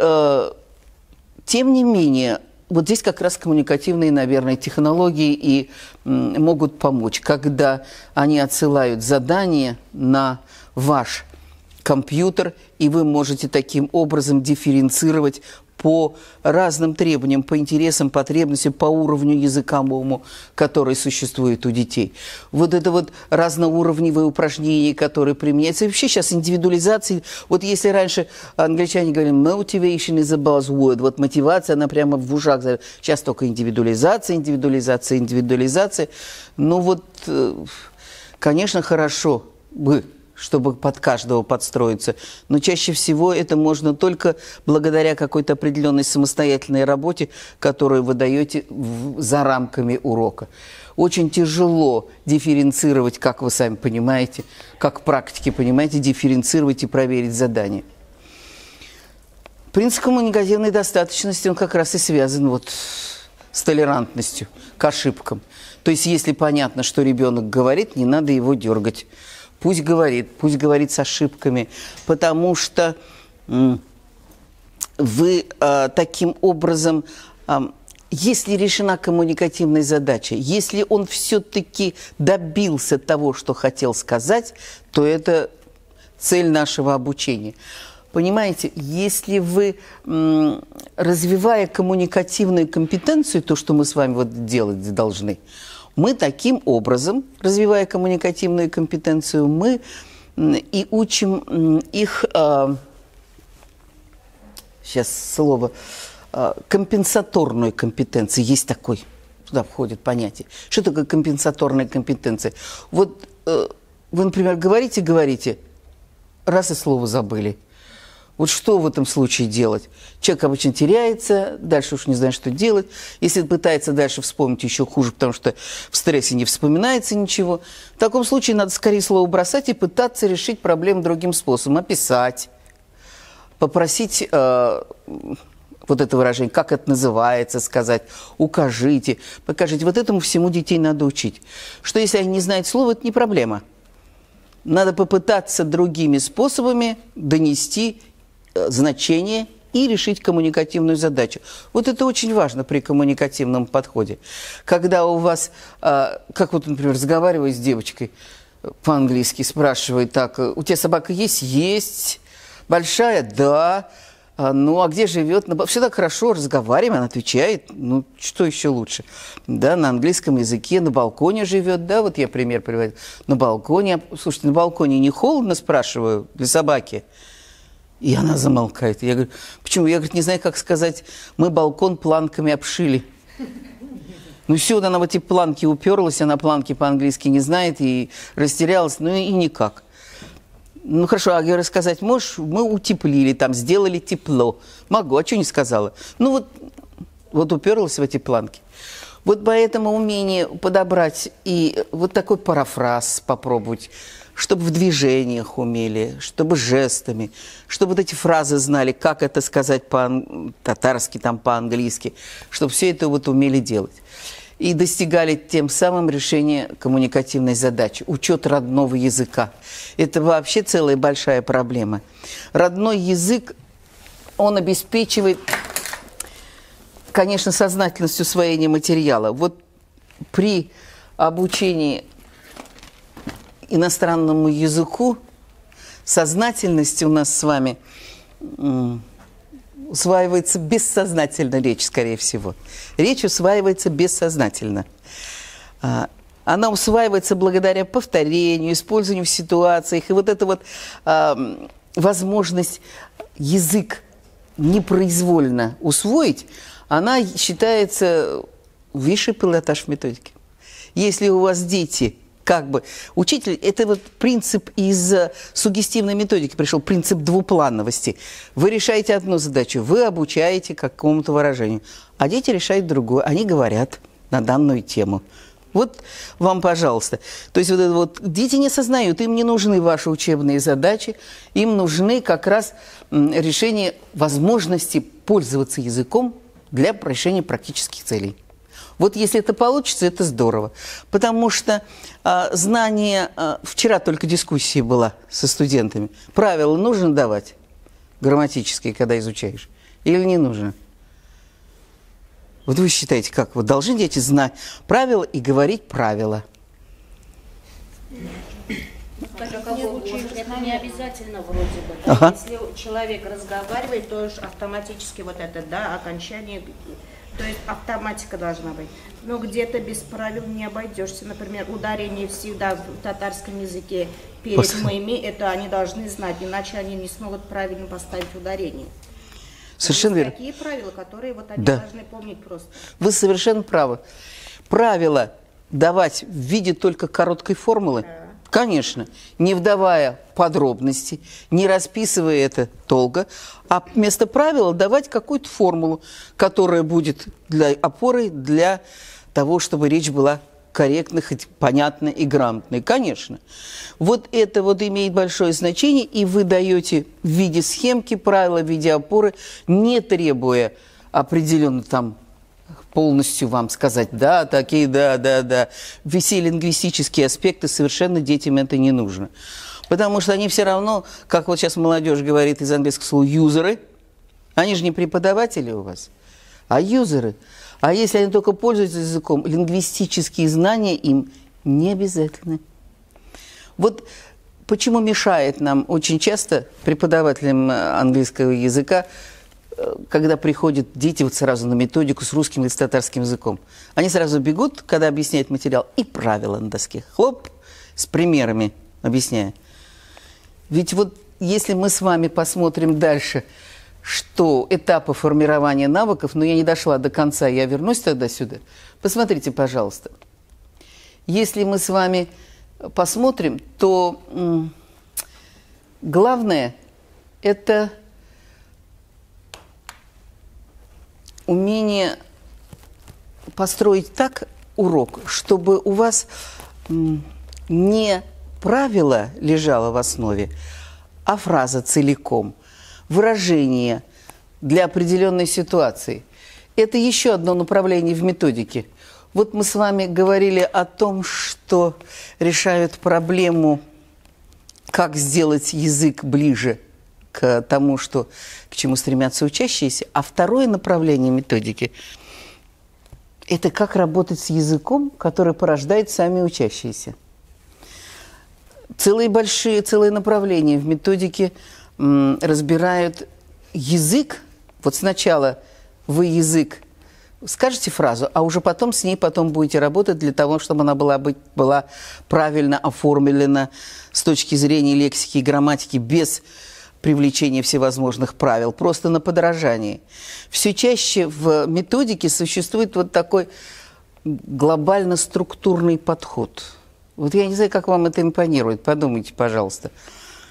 тем не менее, вот здесь как раз коммуникативные, наверное, технологии и могут помочь, когда они отсылают задание на ваш компьютер, и вы можете таким образом дифференцировать по разным требованиям, по интересам, потребностям, по уровню языковому, который существует у детей. Вот это вот разноуровневые упражнения, которые применяются. И вообще сейчас индивидуализация. Вот если раньше англичане говорили motivation is a buzzword, вот мотивация, она прямо в ушах. Сейчас только индивидуализация, индивидуализация, индивидуализация. Ну вот, конечно, хорошо бы, чтобы под каждого подстроиться. Но чаще всего это можно только благодаря какой-то определенной самостоятельной работе, которую вы даете за рамками урока. Очень тяжело дифференцировать, как вы сами понимаете, как в практике понимаете, дифференцировать и проверить задание. Принцип коммуникативной достаточности, он как раз и связан вот с толерантностью к ошибкам. То есть, если понятно, что ребенок говорит, не надо его дергать. Пусть говорит с ошибками, потому что вы таким образом, если решена коммуникативная задача, если он все-таки добился того, что хотел сказать, то это цель нашего обучения. Понимаете, если вы, развивая коммуникативную компетенцию, то, что мы с вами вот делать должны, мы таким образом, развивая коммуникативную компетенцию, мы и учим их, сейчас слово, компенсаторную компетенцию. Есть такой, туда входит понятие. Что такое компенсаторная компетенция? Вот вы, например, говорите, раз и слово забыли. Вот что в этом случае делать? Человек обычно теряется, дальше уж не знает, что делать. Если пытается дальше вспомнить, еще хуже, потому что в стрессе не вспоминается ничего. В таком случае надо скорее слово бросать и пытаться решить проблему другим способом. Описать, попросить вот это выражение, как это называется, сказать, укажите, покажите. Вот этому всему детей надо учить. Что если они не знают слова, это не проблема. Надо попытаться другими способами донести значение и решить коммуникативную задачу. Вот это очень важно при коммуникативном подходе. Когда у вас, как вот, например, разговариваю с девочкой по-английски, спрашивает так, у тебя собака есть? Есть. Большая? Да. Ну, а где живет? Все так хорошо, разговариваем, она отвечает. Ну, что еще лучше? Да, на английском языке, на балконе живет. Да, вот я пример приводил. На балконе. Слушайте, на балконе не холодно, спрашиваю, для собаки? И она замолкает. Я говорю, почему? Я, говорю, не знаю, как сказать, мы балкон планками обшили. Ну, все, она в эти планки уперлась, она планки по-английски не знает и растерялась, ну, и никак. Ну, хорошо, а говорю, сказать можешь? Мы утеплили, там, сделали тепло. Могу, а что не сказала? Ну, вот уперлась в эти планки. Вот поэтому умение подобрать и вот такой парафраз попробовать, чтобы в движениях умели, чтобы жестами, чтобы вот эти фразы знали, как это сказать по-татарски, там, по-английски, чтобы все это вот умели делать. И достигали тем самым решения коммуникативной задачи, учет родного языка. Это вообще целая большая проблема. Родной язык, он обеспечивает, конечно, сознательность усвоения материала. Вот при обучении иностранному языку сознательность у нас с вами усваивается бессознательно, речь, скорее всего. Речь усваивается бессознательно. Она усваивается благодаря повторению, использованию в ситуациях. И вот эта вот возможность язык непроизвольно усвоить, она считается высший пилотаж в методике. Если у вас дети, как бы, учитель, это вот принцип из суггестивной методики пришел, принцип двуплановости. Вы решаете одну задачу, вы обучаете какому-то выражению, а дети решают другую, они говорят на данную тему. Вот вам, пожалуйста. То есть вот это вот дети не осознают, им не нужны ваши учебные задачи, им нужны как раз решение возможности пользоваться языком для решения практических целей. Вот если это получится, это здорово. Потому что знание... вчера только дискуссия была со студентами. Правила нужно давать грамматические, когда изучаешь, или не нужно? Вот вы считаете, как? Вот должны дети знать правила и говорить правила? Это не обязательно вроде бы. Да? Ага. Если человек разговаривает, то автоматически вот это, да, окончание, то есть автоматика должна быть. Но где-то без правил не обойдешься. Например, ударение всегда в татарском языке перед «мы», это они должны знать, иначе они не смогут правильно поставить ударение. Совершенно верно. Такие правила, которые вот они должны помнить просто. Вы совершенно правы. Правила давать в виде только короткой формулы, конечно, не вдавая подробности, не расписывая это долго, а вместо правила давать какую-то формулу, которая будет для опоры для того, чтобы речь была корректной, хоть понятной и грамотной. Конечно. Вот это вот имеет большое значение, и вы даете в виде схемки правила, в виде опоры, не требуя определенно там полностью вам сказать, да, такие, да. Все лингвистические аспекты совершенно детям это не нужно. Потому что они все равно, как вот сейчас молодежь говорит из английского слова, юзеры, они же не преподаватели у вас, а юзеры. А если они только пользуются языком, лингвистические знания им не обязательны. Вот почему мешает нам очень часто преподавателям английского языка, когда приходят дети вот сразу на методику с русским или с татарским языком. Они сразу бегут, когда объясняют материал, и правила на доске. Хлоп, с примерами объясняя. Ведь вот если мы с вами посмотрим дальше, что этапы формирования навыков, но я не дошла до конца, я вернусь тогда сюда. Посмотрите, пожалуйста. Если мы с вами посмотрим, то главное – это умение построить так урок, чтобы у вас не правило лежало в основе, а фраза целиком, выражение для определенной ситуации. Это еще одно направление в методике. Вот мы с вами говорили о том, что решают проблему, как сделать язык ближе к тому, к чему стремятся учащиеся. А второе направление методики – это как работать с языком, который порождает сами учащиеся. Целые направления в методике разбирают язык. Вот сначала вы язык скажете фразу, а уже потом с ней будете работать для того, чтобы она была правильно оформлена с точки зрения лексики и грамматики, без привлечения всевозможных правил, просто на подражании. Все чаще в методике существует вот такой глобально-структурный подход. Вот я не знаю, как вам это импонирует, подумайте, пожалуйста.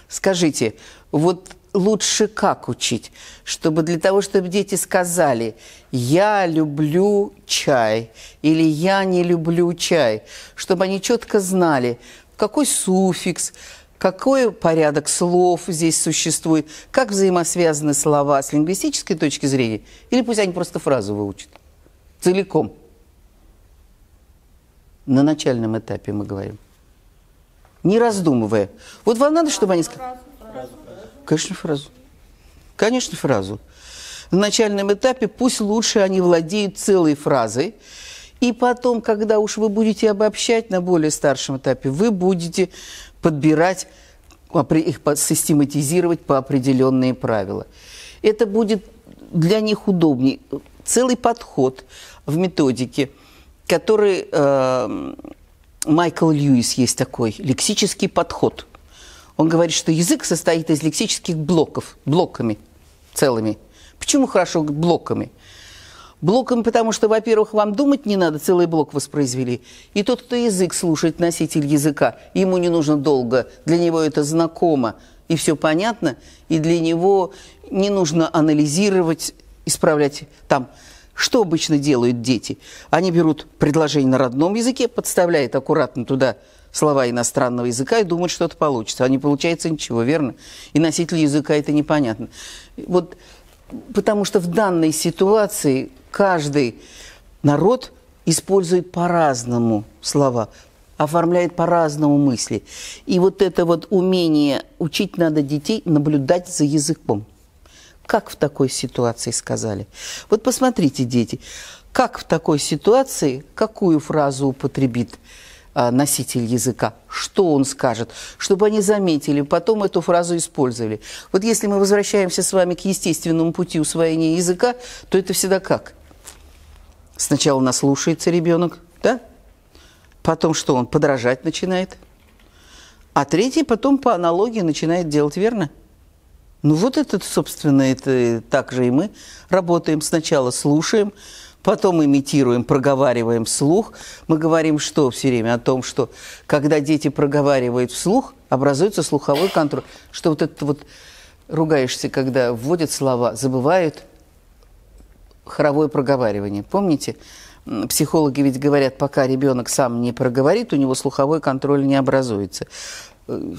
Скажите, вот лучше как учить? Чтобы для того, чтобы дети сказали «я люблю чай» или «я не люблю чай», чтобы они четко знали, какой суффикс, какой порядок слов здесь существует, как взаимосвязаны слова с лингвистической точки зрения, или пусть они просто фразу выучат целиком. На начальном этапе мы говорим. Не раздумывая. Вот вам надо, чтобы они сказали? Конечно, фразу. Конечно, фразу. На начальном этапе пусть лучше они владеют целой фразой, и потом, когда уж вы будете обобщать на более старшем этапе, вы будете подбирать, их систематизировать по определенные правила. Это будет для них удобнее. Целый подход в методике, который Майкл Льюис есть такой, лексический подход. Он говорит, что язык состоит из лексических блоков, блоками целыми. Почему хорошо блоками? Блоком, потому что, во-первых, вам думать не надо, целый блок воспроизвели. И тот, кто язык слушает, носитель языка, ему не нужно долго, для него это знакомо, и все понятно, и для него не нужно анализировать, исправлять там. Что обычно делают дети? Они берут предложение на родном языке, подставляют аккуратно туда слова иностранного языка и думают, что-то получится. А не получается ничего, верно? И носителю языка это непонятно. Вот, потому что в данной ситуации каждый народ использует по-разному слова, оформляет по-разному мысли. И вот это вот умение учить надо детей наблюдать за языком. Как в такой ситуации сказали? Вот посмотрите, дети, как в такой ситуации, какую фразу употребит носитель языка, что он скажет, чтобы они заметили, потом эту фразу использовали. Вот если мы возвращаемся с вами к естественному пути усвоения языка, то это всегда как? Сначала наслушается ребенок, да? Потом что, он подражать начинает, а третий потом по аналогии начинает делать, верно? Ну вот это, собственно, это так же и мы работаем. Сначала слушаем, потом имитируем, проговариваем вслух. Мы говорим что все время? О том, что когда дети проговаривают вслух, образуется слуховой контроль. Что вот это вот ругаешься, когда вводят слова, забывают хоровое проговаривание. Помните? Психологи ведь говорят, пока ребенок сам не проговорит, у него слуховой контроль не образуется.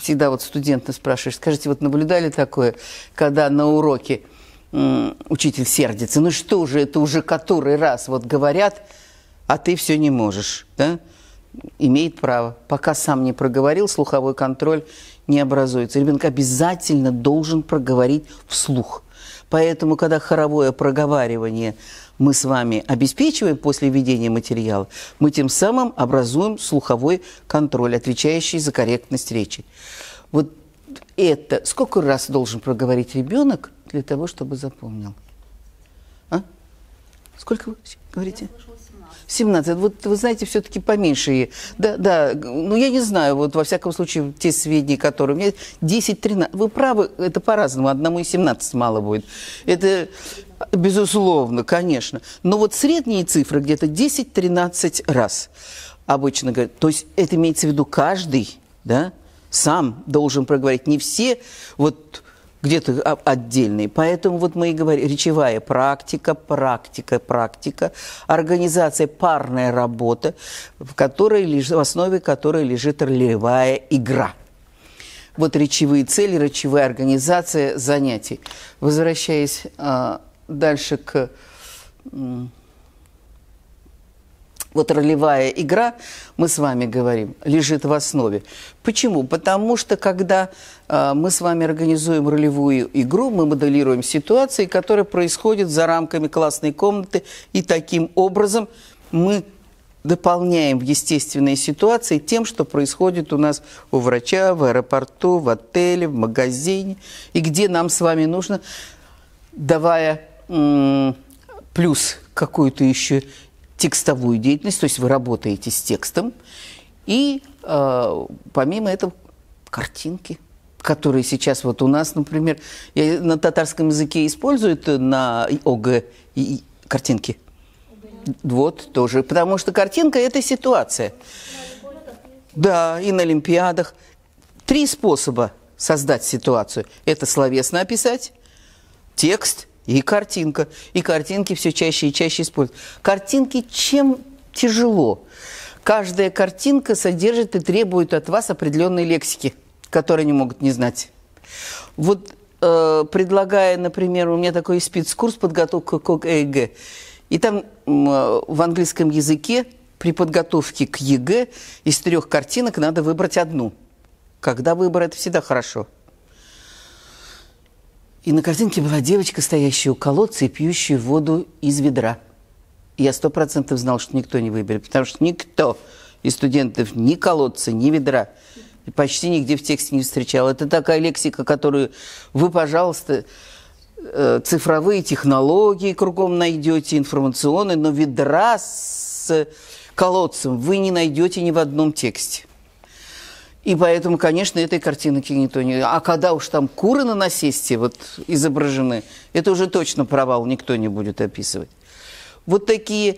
Всегда вот студенты спрашиваешь, скажите, вот наблюдали такое, когда на уроке учитель сердится, ну что же, это уже который раз вот говорят, а ты все не можешь, да? Имеет право. Пока сам не проговорил, слуховой контроль не образуется. Ребенок обязательно должен проговорить вслух. Поэтому, когда хоровое проговаривание мы с вами обеспечиваем после введения материала, мы тем самым образуем слуховой контроль, отвечающий за корректность речи. Вот это сколько раз должен проговорить ребенок для того, чтобы запомнил? А? Сколько вы говорите? 17. Вот вы знаете, все-таки поменьше. Да, ну я не знаю, вот во всяком случае, те сведения, которые у меня, 10-13. Вы правы, это по-разному, одному и 17 мало будет. Это, безусловно, конечно. Но вот средние цифры где-то 10-13 раз обычно говорят. То есть это имеется в виду каждый, да, сам должен проговорить. Не все вот где-то отдельные. Поэтому вот мы и говорим, речевая практика, организация, парная работа, в основе которой лежит ролевая игра. Вот речевые цели, речевая организация занятий. Возвращаясь дальше к... Вот ролевая игра, мы с вами говорим, лежит в основе. Почему? Потому что, когда мы с вами организуем ролевую игру, мы моделируем ситуации, которые происходят за рамками классной комнаты, и таким образом мы дополняем в естественные ситуации тем, что происходит у нас у врача, в аэропорту, в отеле, в магазине, и где нам с вами нужно, давая плюс какую-то еще текстовую деятельность, то есть вы работаете с текстом, и помимо этого картинки, которые сейчас вот у нас, например, на татарском языке используют на ОГЭ картинки. Вот тоже, потому что картинка – это ситуация. Да, и на олимпиадах. 3 способа создать ситуацию. Это словесно описать, текст и картинка. И картинки все чаще и чаще используют. Картинки чем тяжело? Каждая картинка содержит и требует от вас определенной лексики, которые они могут не знать. Вот предлагая, например, у меня такой спецкурс подготовка к ЕГЭ. И там в английском языке при подготовке к ЕГЭ из 3 картинок надо выбрать одну. Когда выбор, это всегда хорошо. И на картинке была девочка, стоящая у колодца и пьющая воду из ведра. И я 100% знал, что никто не выберет, потому что никто из студентов ни колодца, ни ведра почти нигде в тексте не встречал. Это такая лексика, которую вы, пожалуйста, цифровые технологии кругом найдете, информационные, но ведра с колодцем вы не найдете ни в одном тексте. И поэтому, конечно, этой картинки никто не... А когда уж там куры на насесте вот изображены, это уже точно провал, никто не будет описывать. Вот такие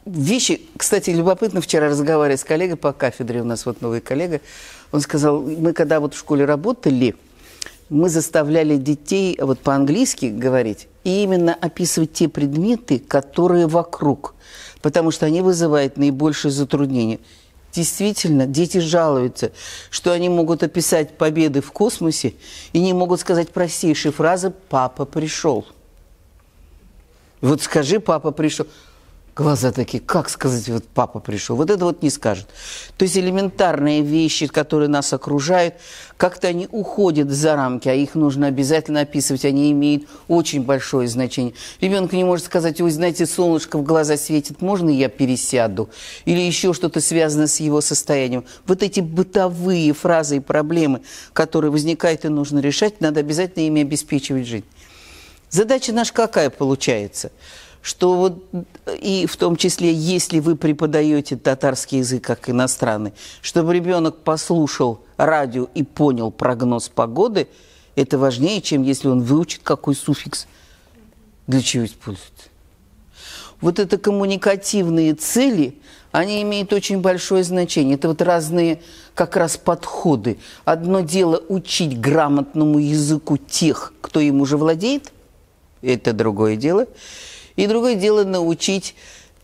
вещи. Кстати, любопытно, вчера разговаривая с коллегой по кафедре, у нас вот новый коллега, он сказал, мы когда вот в школе работали, мы заставляли детей вот по-английски говорить и именно описывать те предметы, которые вокруг, потому что они вызывают наибольшее затруднение. Действительно, дети жалуются, что они могут описать победы в космосе и не могут сказать простейшие фразы «папа пришел». Вот скажи «папа пришел». Глаза такие, как сказать, вот папа пришел, вот это вот не скажет. То есть элементарные вещи, которые нас окружают, как-то они уходят за рамки, а их нужно обязательно описывать, они имеют очень большое значение. Ребенок не может сказать, ой, знаете, солнышко в глаза светит, можно я пересяду? Или еще что-то связано с его состоянием. Вот эти бытовые фразы и проблемы, которые возникают и нужно решать, надо обязательно ими обеспечивать жизнь. Задача наша какая получается? Что вот, и в том числе, если вы преподаете татарский язык как иностранный, чтобы ребенок послушал радио и понял прогноз погоды, это важнее, чем если он выучит, какой суффикс для чего используется. Вот это коммуникативные цели, они имеют очень большое значение. Это вот разные как раз подходы. Одно дело учить грамотному языку тех, кто им уже владеет, это другое дело. И другое дело научить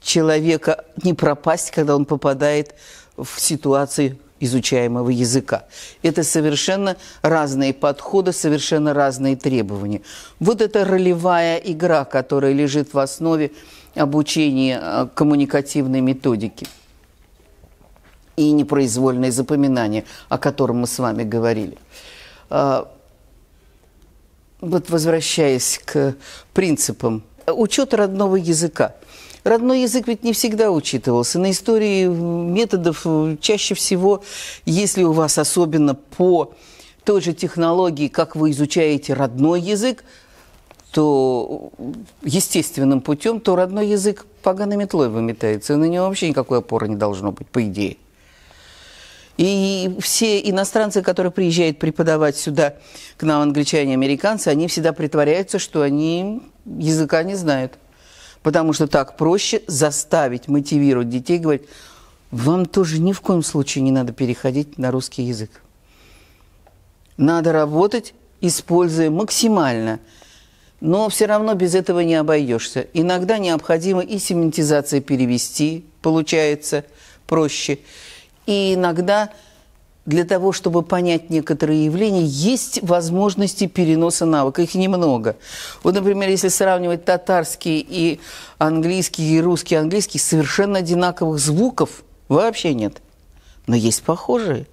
человека не пропасть, когда он попадает в ситуации изучаемого языка. Это совершенно разные подходы, совершенно разные требования. Вот эта ролевая игра, которая лежит в основе обучения коммуникативной методики. И непроизвольное запоминание, о котором мы с вами говорили. Вот возвращаясь к принципам учет родного языка. Родной язык ведь не всегда учитывался. На истории методов чаще всего, если у вас особенно по той же технологии, как вы изучаете родной язык, то естественным путем, то родной язык поганой метлой выметается. На него вообще никакой опоры не должно быть, по идее. И все иностранцы, которые приезжают преподавать сюда, к нам англичане и американцы, они всегда притворяются, что они языка не знают. Потому что так проще заставить, мотивировать детей, говорить, вам тоже ни в коем случае не надо переходить на русский язык. Надо работать, используя максимально. Но все равно без этого не обойдешься. Иногда необходимо и семантизация перевести, получается проще. И иногда для того, чтобы понять некоторые явления, есть возможности переноса навыка. Их немного. Вот, например, если сравнивать татарский и английский, и русский, и английский, совершенно одинаковых звуков вообще нет. Но есть похожие.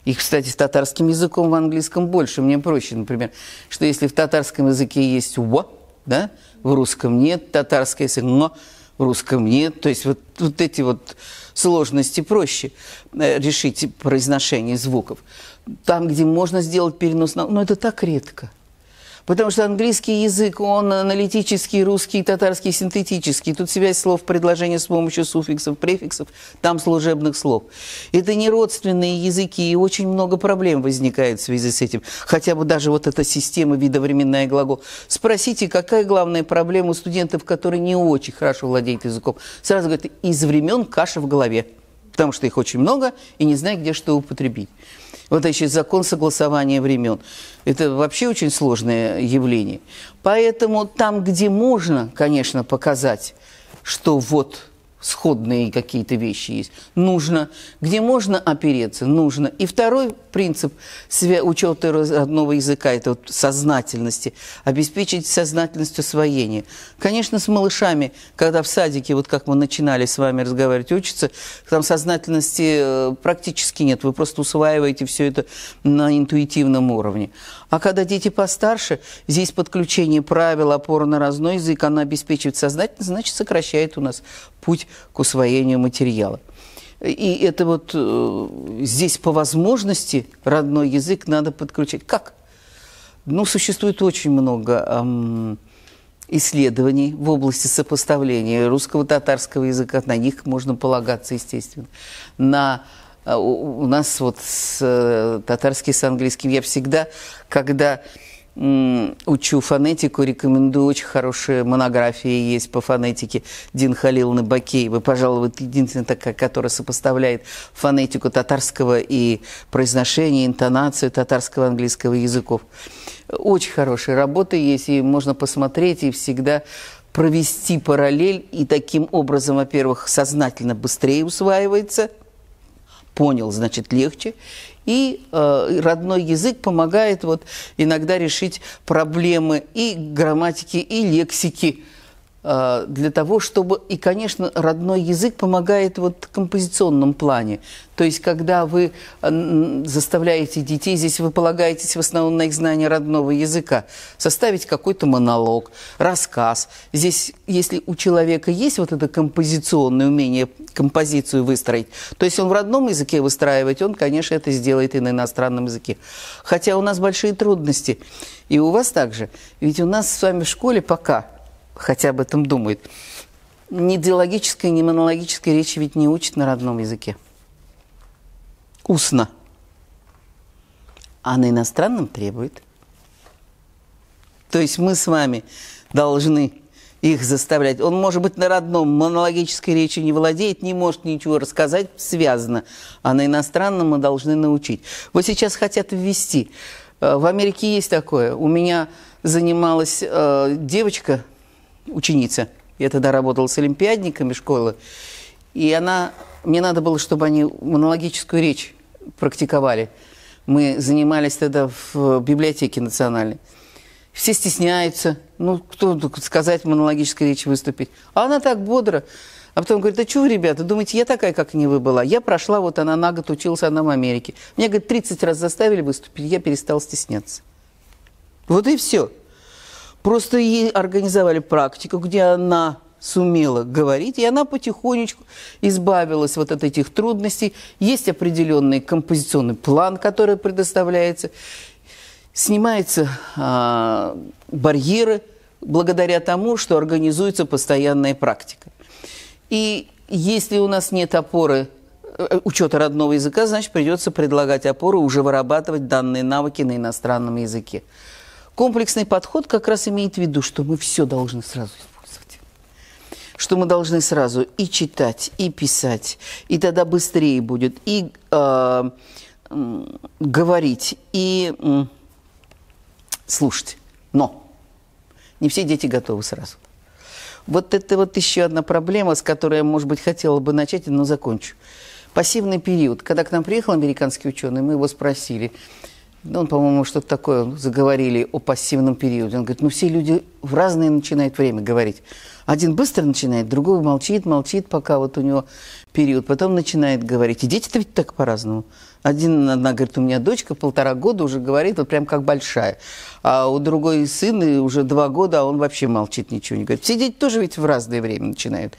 Их, кстати, с татарским языком в английском больше. Мне проще, например, что если в татарском языке есть «в», да, в русском нет, татарское язык «но», в русском нет. То есть вот эти вот сложности проще решить произношение звуков. Там, где можно сделать перенос, но это так редко. Потому что английский язык, он аналитический, русский, татарский, синтетический. Тут связь слов, предложения с помощью суффиксов, префиксов, там служебных слов. Это не родственные языки, и очень много проблем возникает в связи с этим. Хотя бы даже вот эта система видовременная глагол. Спросите, какая главная проблема у студентов, которые не очень хорошо владеют языком. Сразу говорят, из времен каша в голове. Потому что их очень много, и не знаю, где что употребить. Вот еще закон согласования времен. Это вообще очень сложное явление. Поэтому там, где можно, конечно, показать, что вот сходные какие-то вещи есть, нужно. Где можно опереться, нужно. И второй принцип учета родного языка – это вот сознательности. Обеспечить сознательность усвоения. Конечно, с малышами, когда в садике, вот как мы начинали с вами разговаривать, учатся, там сознательности практически нет. Вы просто усваиваете все это на интуитивном уровне. А когда дети постарше, здесь подключение правил, опора на родной язык, она обеспечивает сознательность, значит, сокращает у нас путь к усвоению материала. И это вот здесь по возможности родной язык надо подключать. Как? Ну, существует очень много исследований в области сопоставления русского, татарского языка. На них можно полагаться, естественно. У нас вот татарский с английским. Я всегда, когда учу фонетику, рекомендую, очень хорошие монографии есть по фонетике Дин Халиловны Бакеевой. Пожалуй, вот единственная такая, которая сопоставляет фонетику татарского и произношение, интонацию татарского и английского языков. Очень хорошие работы есть, и можно посмотреть, и всегда провести параллель, и таким образом, во-первых, сознательно быстрее усваивается, понял, значит, легче. И родной язык помогает вот иногда решить проблемы и грамматики, и лексики для того, чтобы... И, конечно, родной язык помогает вот в композиционном плане. То есть, когда вы заставляете детей, здесь вы полагаетесь в основном на их знание родного языка, составить какой-то монолог, рассказ. Здесь, если у человека есть вот это композиционное умение, композицию выстроить, то есть он в родном языке выстраивать, он, конечно, это сделает и на иностранном языке. Хотя у нас большие трудности, и у вас также. Ведь у нас с вами в школе пока, хотя об этом думают, ни диалогической, ни монологической речи ведь не учат на родном языке. Устно. А на иностранном требует. То есть мы с вами должны их заставлять. Он, может быть, на родном монологической речи не владеет, не может ничего рассказать, связано. А на иностранном мы должны научить. Вот сейчас хотят ввести. В Америке есть такое. У меня занималась девочка, ученица. Я тогда работала с олимпиадниками школы. И мне надо было, чтобы они монологическую речь практиковали. Мы занимались тогда в библиотеке национальной. Все стесняются. Ну, кто сказать монологической речи выступить? А она так бодро. А потом говорит: а что вы, ребята, думаете, я такая, как не вы была? Я прошла, вот она на год училась, она в Америке. Меня, говорит, 30 раз заставили выступить, я перестала стесняться. Вот и все. Просто ей организовали практику, где она сумела говорить, и она потихонечку избавилась вот от этих трудностей. Есть определенный композиционный план, который предоставляется. Снимаются барьеры благодаря тому, что организуется постоянная практика. И если у нас нет опоры учета родного языка, значит, придется предлагать опору, уже вырабатывать данные навыки на иностранном языке. Комплексный подход как раз имеет в виду, что мы все должны сразу использовать. Что мы должны сразу и читать, и писать, и тогда быстрее будет, и говорить, и слушать. Но не все дети готовы сразу. Вот это вот еще одна проблема, с которой я, может быть, хотела бы начать, но закончу. Пассивный период. Когда к нам приехал американский ученый, мы его спросили, он, по-моему, что-то такое, заговорили о пассивном периоде. Он говорит, ну все люди в разное начинают время говорить. Один быстро начинает, другой молчит, пока вот у него период, потом начинает говорить. И дети-то ведь так по-разному. Одна говорит, у меня дочка 1,5 года уже говорит, вот прям как большая. А у другой сын уже 2 года, а он вообще молчит, ничего не говорит. Все дети тоже ведь в разное время начинают.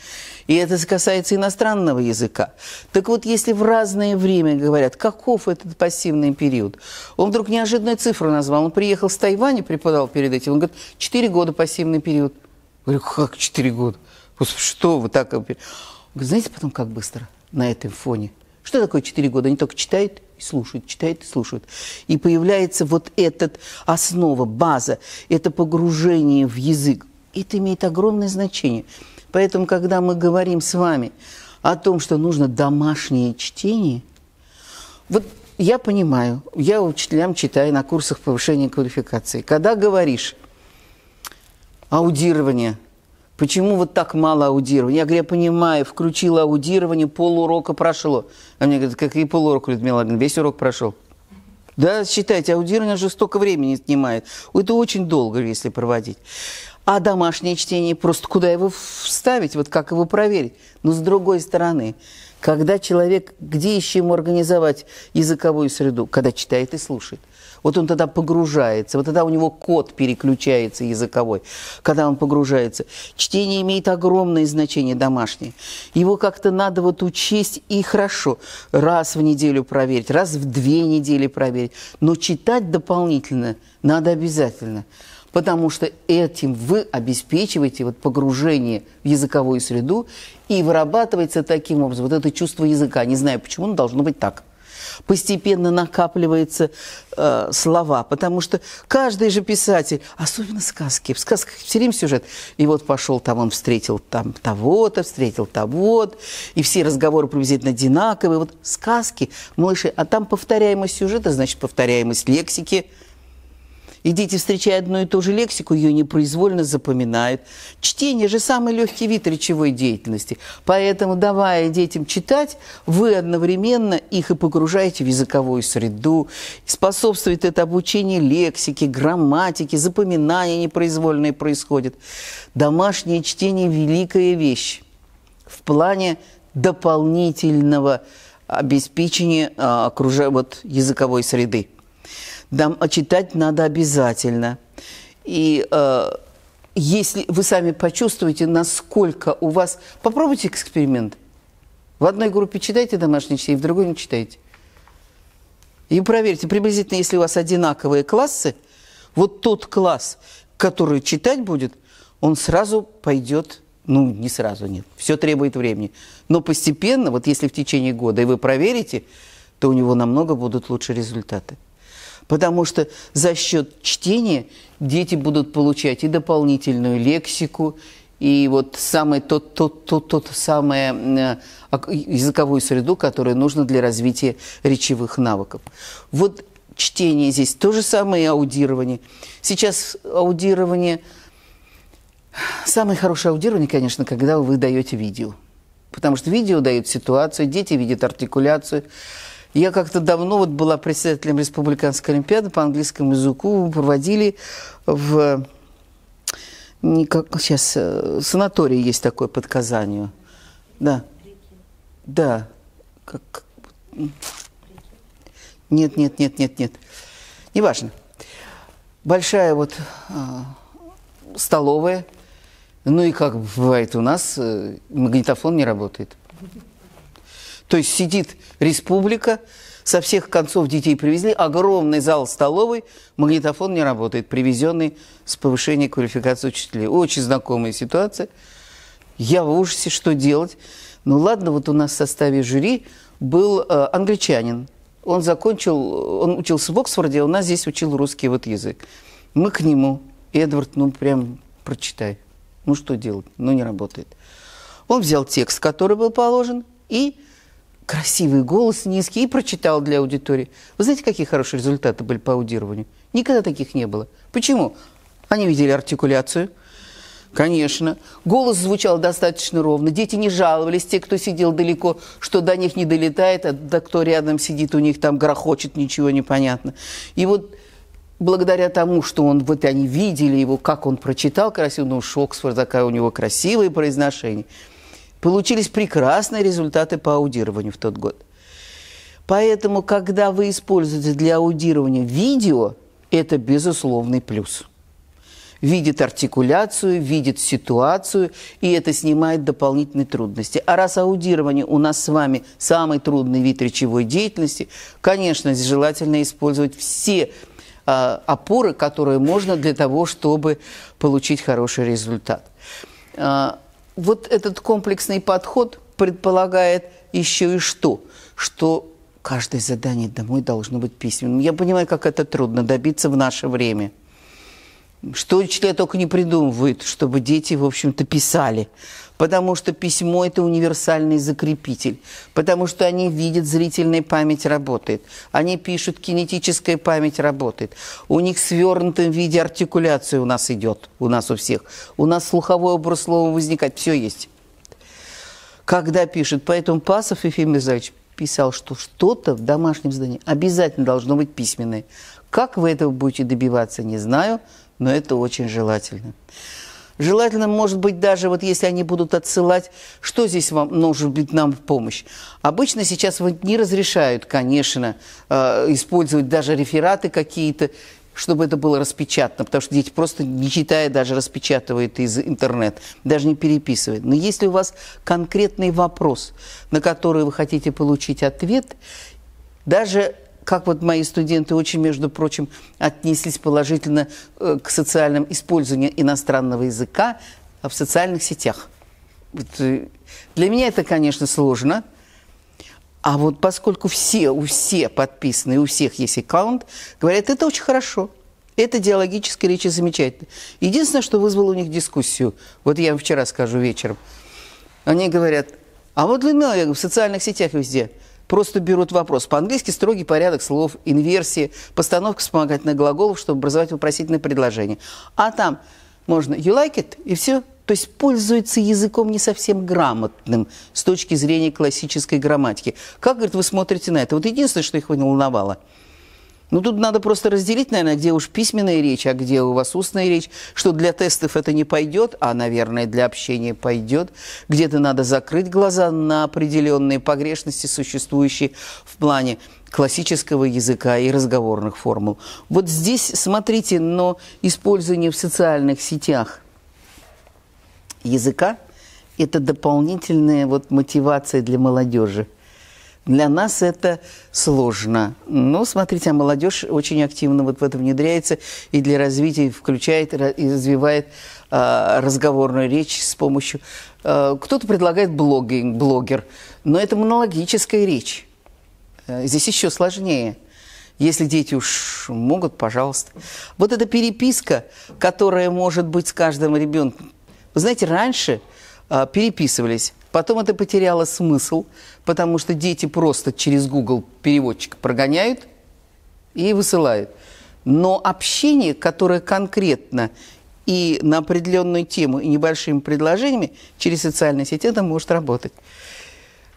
И это касается иностранного языка. Так вот, если в разное время говорят, каков этот пассивный период? Он вдруг неожиданную цифру назвал. Он приехал с Тайваня, преподавал перед этим. Он говорит, 4 года пассивный период. Я говорю, как 4 года? Что вы так? Говорит, знаете, потом как быстро на этом фоне? Что такое 4 года? Они только читают и слушают, читают и слушают. И появляется вот эта основа, база, это погружение в язык. Это имеет огромное значение. Поэтому, когда мы говорим с вами о том, что нужно домашнее чтение, вот я понимаю, я учителям читаю на курсах повышения квалификации. Когда говоришь аудирование, почему вот так мало аудирования? Я говорю, я понимаю, включила аудирование, полурока прошло. А мне говорят, какие полурока, Людмила Владимировна, весь урок прошел. Да, считайте, аудирование же столько времени снимает. Это очень долго, если проводить. А домашнее чтение, просто куда его вставить, вот как его проверить? Но с другой стороны, когда человек, где еще ему организовать языковую среду? Когда читает и слушает. Вот он тогда погружается, вот тогда у него код переключается языковой, когда он погружается. Чтение имеет огромное значение домашнее. Его как-то надо вот учесть и хорошо. Раз в неделю проверить, раз в 2 недели проверить. Но читать дополнительно надо обязательно. Потому что этим вы обеспечиваете вот погружение в языковую среду и вырабатывается таким образом вот это чувство языка. Не знаю почему, но должно быть так. Постепенно накапливаются слова, потому что каждый же писатель, особенно сказки, в сказках все время сюжет. И вот пошел там, он встретил там того-то, встретил того-то, и все разговоры приблизительно одинаковые. Вот сказки, малыши, а там повторяемость сюжета, значит, повторяемость лексики. И дети, встречая одну и ту же лексику, ее непроизвольно запоминают. Чтение же самый легкий вид речевой деятельности. Поэтому, давая детям читать, вы одновременно их и погружаете в языковую среду. Способствует это обучению лексики, грамматики, запоминания непроизвольные происходят. Домашнее чтение – великая вещь в плане дополнительного обеспечения языковой среды. Читать надо обязательно. И если вы сами почувствуете, насколько у вас... Попробуйте эксперимент. В одной группе читайте домашнее чтение, в другой не читайте. И проверьте, приблизительно, если у вас одинаковые классы, вот тот класс, который читать будет, он сразу пойдет... Ну, не сразу, нет. Все требует времени. Но постепенно, вот если в течение года и вы проверите, то у него намного будут лучше результаты. Потому что за счет чтения дети будут получать и дополнительную лексику, и вот самую языковую среду, которая нужна для развития речевых навыков. Вот чтение здесь то же самое и аудирование. Сейчас аудирование, самое хорошее аудирование, конечно, когда вы даете видео. Потому что видео дает ситуацию, дети видят артикуляцию. Я как-то давно была председателем Республиканской олимпиады по английскому языку, проводили в санаторий есть такой под Казанью. Да. Да. Нет. Неважно. Большая столовая. Ну и как бывает у нас, магнитофон не работает. То есть сидит республика, со всех концов детей привезли, огромный зал столовой, магнитофон не работает, привезенный с повышением квалификации учителей. Очень знакомая ситуация. Я в ужасе, что делать. Ну ладно, вот у нас в составе жюри был англичанин. Он учился в Оксфорде, а у нас здесь учил русский язык. Мы к нему, Эдвард, прям прочитай. Ну что делать? Не работает. Он взял текст, который был положен, и красивый голос, низкий, и прочитал для аудитории. Вы знаете, какие хорошие результаты были по аудированию? Никогда таких не было. Почему? Они видели артикуляцию, конечно. Голос звучал достаточно ровно. Дети не жаловались, те, кто сидел далеко, что до них не долетает, а кто рядом сидит, у них там грохочет, ничего не понятно. И вот благодаря тому, что они видели его, как он прочитал красиво, Оксфорд, такая у него красивое произношение, получились прекрасные результаты по аудированию в тот год. Поэтому, когда вы используете для аудирования видео, это безусловный плюс. Видит артикуляцию, видит ситуацию, и это снимает дополнительные трудности. А раз аудирование у нас с вами самый трудный вид речевой деятельности, конечно, желательно использовать все опоры, которые можно для того, чтобы получить хороший результат. Вот этот комплексный подход предполагает еще и что каждое задание домой должно быть письменным. Я понимаю, как это трудно добиться в наше время. Что учителя только не придумывают, чтобы дети, в общем-то, писали. Потому что письмо – это универсальный закрепитель. Потому что они видят, зрительная память работает. Они пишут, кинетическая память работает. У них в свернутом виде артикуляция у нас идет, у нас у всех. У нас слуховой образ слова возникает, все есть. Когда пишут, поэтому Пасов Ефим Израилевич писал, что что-то в домашнем задании обязательно должно быть письменное. Как вы этого будете добиваться, не знаю, но это очень желательно. Желательно, может быть, даже если они будут отсылать, что здесь вам может быть нам в помощь. Обычно сейчас не разрешают, конечно, использовать даже рефераты какие-то, чтобы это было распечатано, потому что дети просто, не читая, даже распечатывают из интернета, даже не переписывают. Но если у вас конкретный вопрос, на который вы хотите получить ответ, даже как мои студенты очень, между прочим, отнеслись положительно к социальному использованию иностранного языка в социальных сетях. Для меня это, конечно, сложно. А вот поскольку у всех подписаны, у всех есть аккаунт, говорят, это очень хорошо. Это диалогическая речь замечательно. Единственное, что вызвало у них дискуссию, вот я им вчера скажу вечером, они говорят, а вот Людмила, в социальных сетях везде просто берут вопрос. По-английски строгий порядок слов, инверсия, постановка вспомогательных глаголов, чтобы образовать вопросительное предложение. А там можно you like it и все. То есть пользуются языком не совсем грамотным с точки зрения классической грамматики. Как, говорит, вы смотрите на это? Вот единственное, что их волновало. Ну, тут надо просто разделить, наверное, где уж письменная речь, а где у вас устная речь, что для тестов это не пойдет, а, наверное, для общения пойдет. Где-то надо закрыть глаза на определенные погрешности, существующие в плане классического языка и разговорных формул. Вот здесь, смотрите, но использование в социальных сетях языка – это дополнительная вот мотивация для молодежи. Для нас это сложно. Но, смотрите, а молодежь очень активно вот в это внедряется и для развития включает и развивает разговорную речь с помощью… Кто-то предлагает блогер, но это монологическая речь. Здесь еще сложнее. Если дети уж могут, пожалуйста. Вот эта переписка, которая может быть с каждым ребенком. Вы знаете, раньше переписывались. Потом это потеряло смысл, потому что дети просто через Google переводчик прогоняют и высылают. Но общение, которое конкретно и на определенную тему, и небольшими предложениями через социальные сети, это может работать.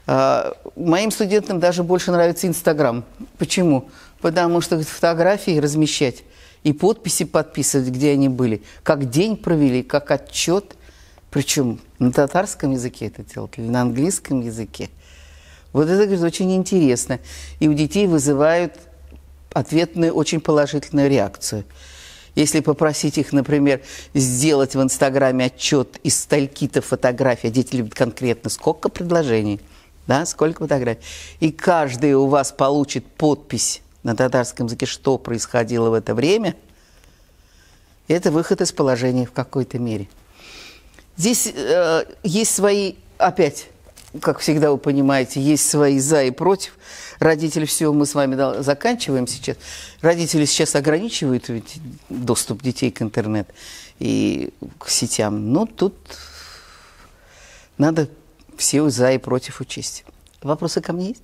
Моим студентам даже больше нравится Инстаграм. Почему? Потому что фотографии размещать и подписи подписывать, где они были, как день провели, как отчет. Причем на татарском языке это делать или на английском языке. Вот это, говорит, очень интересно. И у детей вызывают ответную, очень положительную реакцию. Если попросить их, например, сделать в Инстаграме отчет из стольки-то фотографий, а дети любят конкретно, сколько предложений, да, сколько фотографий, и каждый у вас получит подпись на татарском языке, что происходило в это время, это выход из положения в какой-то мере. Здесь есть свои, опять, как всегда вы понимаете, есть свои за и против. Родители, все, мы с вами заканчиваем сейчас. Родители сейчас ограничивают ведь доступ детей к интернету и к сетям. Но тут надо все за и против учесть. Вопросы ко мне есть?